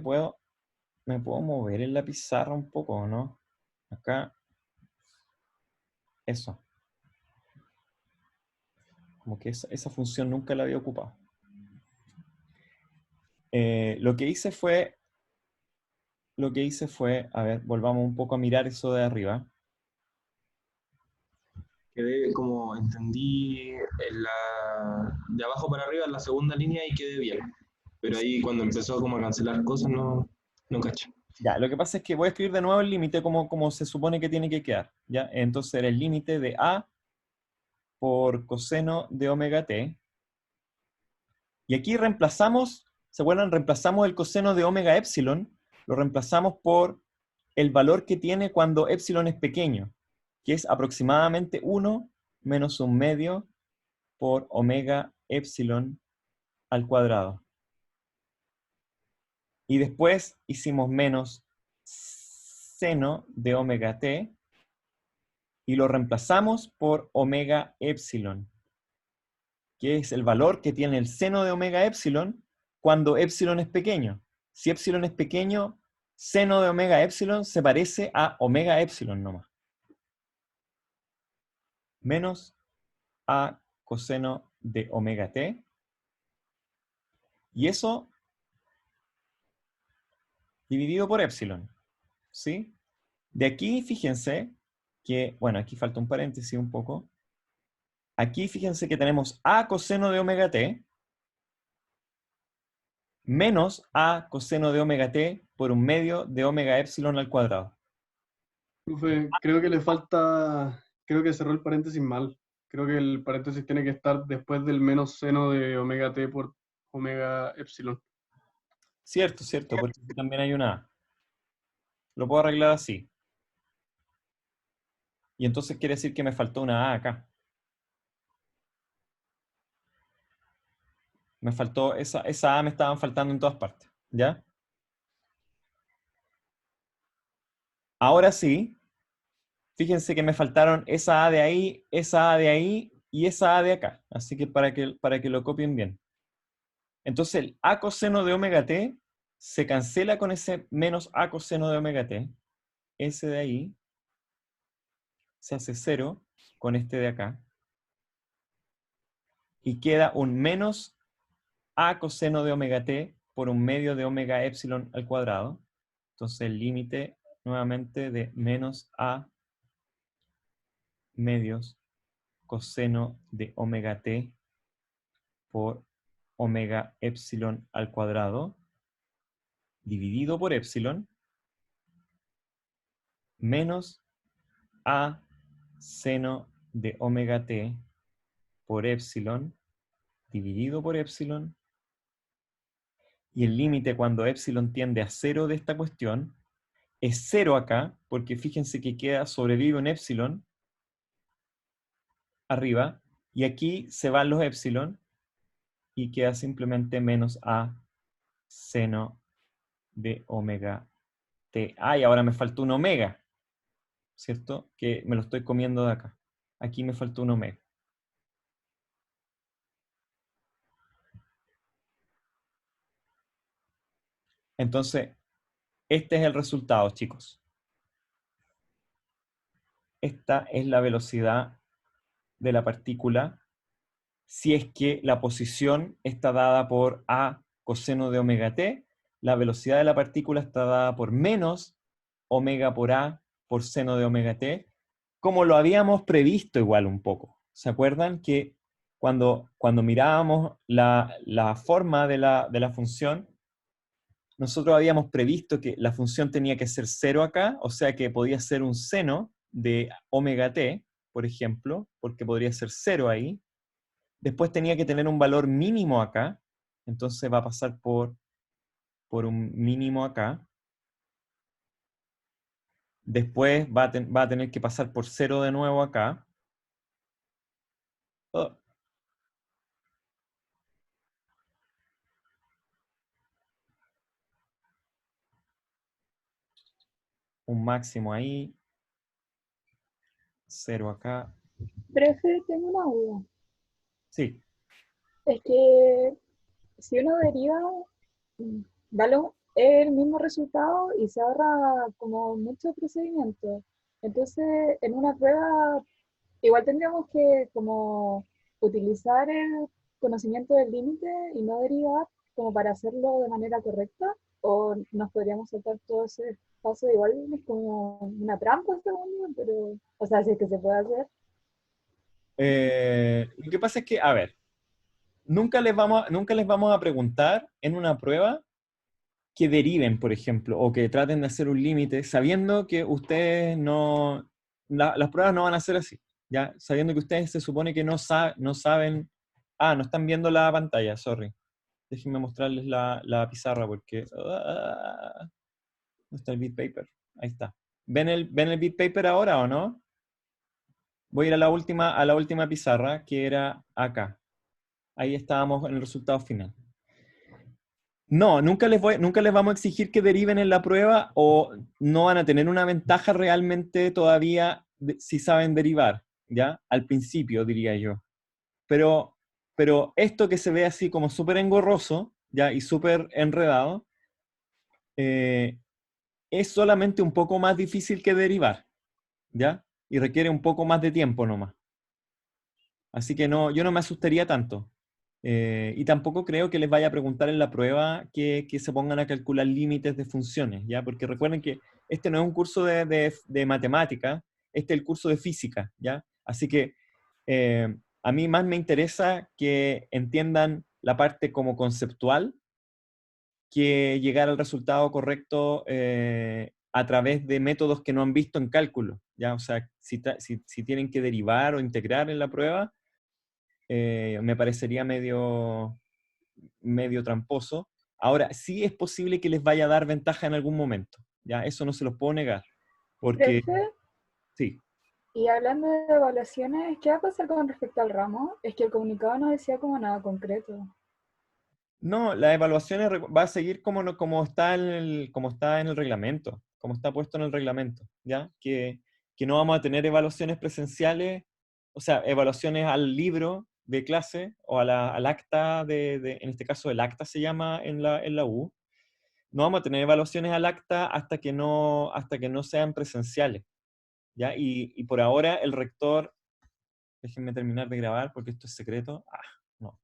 me puedo mover en la pizarra un poco, ¿no? Acá, eso. Como que esa función nunca la había ocupado. Lo que hice fue, a ver, volvamos un poco a mirar eso de arriba. Quedé como, entendí de abajo para arriba en la segunda línea y quedé bien. Pero ahí cuando empezó como a cancelar cosas no caché. Ya, lo que pasa es que voy a escribir de nuevo el límite como se supone que tiene que quedar, ¿ya? Entonces era el límite de A por coseno de omega t. Y aquí reemplazamos, ¿se acuerdan? Reemplazamos el coseno de omega epsilon, lo reemplazamos por el valor que tiene cuando epsilon es pequeño, que es aproximadamente 1 menos 1/2 por omega epsilon al cuadrado. Y después hicimos menos seno de omega t y lo reemplazamos por omega epsilon, que es el valor que tiene el seno de omega epsilon cuando epsilon es pequeño. Si epsilon es pequeño, seno de omega epsilon se parece a omega epsilon nomás. Menos a coseno de omega t. Y eso dividido por epsilon. ¿Sí? De aquí, fíjense que, bueno, aquí falta un paréntesis un poco. Aquí fíjense que tenemos a coseno de omega t menos a coseno de omega t por 1/2 de omega epsilon al cuadrado. Profe, creo que le falta, creo que cerró el paréntesis mal. Creo que el paréntesis tiene que estar después del menos seno de omega t por omega epsilon. Cierto, porque aquí también hay una A. Lo puedo arreglar así. Y entonces quiere decir que me faltó una A acá. Me faltó, esa A me estaban faltando en todas partes. ¿Ya? Ahora sí, fíjense que me faltaron esa A de ahí, esa A de ahí y esa A de acá. Así que para que lo copien bien. Entonces el A coseno de omega t se cancela con ese menos A coseno de omega t. Ese de ahí se hace 0 con este de acá. Y queda un menos A coseno de omega t por 1/2 de omega epsilon al cuadrado. Entonces el límite nuevamente de menos A medios coseno de omega t por omega epsilon al cuadrado dividido por epsilon menos A seno de omega t por epsilon dividido por epsilon, y el límite cuando epsilon tiende a 0 de esta cuestión es 0 acá, porque fíjense que sobrevive un epsilon arriba, y aquí se van los epsilon, y queda simplemente menos A seno de omega t. Y ahora me faltó un omega, ¿cierto? Que me lo estoy comiendo de acá. Aquí me faltó un omega. Entonces, este es el resultado, chicos. Esta es la velocidad de la partícula si es que la posición está dada por A coseno de omega t, la velocidad de la partícula está dada por menos omega por A por seno de omega t, como lo habíamos previsto igual un poco. ¿Se acuerdan que cuando mirábamos la forma de la función, nosotros habíamos previsto que la función tenía que ser 0 acá, o sea que podía ser un seno de omega t, por ejemplo, porque podría ser 0 ahí, Después tenía que tener un valor mínimo acá, entonces va a pasar por un mínimo acá. Después va a tener que pasar por 0 de nuevo acá. Oh. Un máximo ahí. 0 acá. Profe, tengo una duda. Sí. Es que si uno deriva, da el mismo resultado y se ahorra como mucho procedimiento. Entonces, en una prueba, igual tendríamos que como utilizar el conocimiento del límite y no derivar como para hacerlo de manera correcta, o nos podríamos saltar todo ese paso. Igual es como una trampa, según yo, pero, o sea, si es que se puede hacer. Lo que pasa es que, a ver, nunca les vamos a preguntar en una prueba que deriven, por ejemplo, o que traten de hacer un límite, sabiendo que ustedes no... las pruebas no van a ser así, ¿ya? Sabiendo que ustedes se supone que no saben... Ah, no están viendo la pantalla, sorry. Déjenme mostrarles la pizarra porque... ¿dónde está el bit paper? Ahí está. ¿Ven el bit paper ahora o no? Voy a ir a la última pizarra, que era acá. Ahí estábamos en el resultado final. No, nunca les vamos a exigir que deriven en la prueba o no van a tener una ventaja realmente todavía si saben derivar, ¿ya? Al principio, diría yo. Pero esto que se ve así como súper engorroso, ¿ya? Y súper enredado, es solamente un poco más difícil que derivar, ¿ya? Y requiere un poco más de tiempo nomás. Así que no, yo no me asustaría tanto. Y tampoco creo que les vaya a preguntar en la prueba que se pongan a calcular límites de funciones, ¿ya? Porque recuerden que este no es un curso de matemática, este es el curso de física, ¿ya? Así que a mí más me interesa que entiendan la parte como conceptual que llegar al resultado correcto a través de métodos que no han visto en cálculo, ¿ya? O sea, si tienen que derivar o integrar en la prueba, me parecería medio tramposo. Ahora, sí es posible que les vaya a dar ventaja en algún momento, ¿ya? Eso no se los puedo negar, porque Profe, sí. y hablando de evaluaciones, ¿qué va a pasar con respecto al ramo? Es que el comunicado no decía como nada concreto. No, la evaluación va a seguir como está en el reglamento, como está puesto en el reglamento, ¿ya? Que no vamos a tener evaluaciones presenciales, o sea, evaluaciones al libro de clase o al acta en este caso el acta se llama en la U. No vamos a tener evaluaciones al acta hasta que no sean presenciales, ¿ya? Y por ahora el rector, déjenme terminar de grabar porque esto es secreto. No.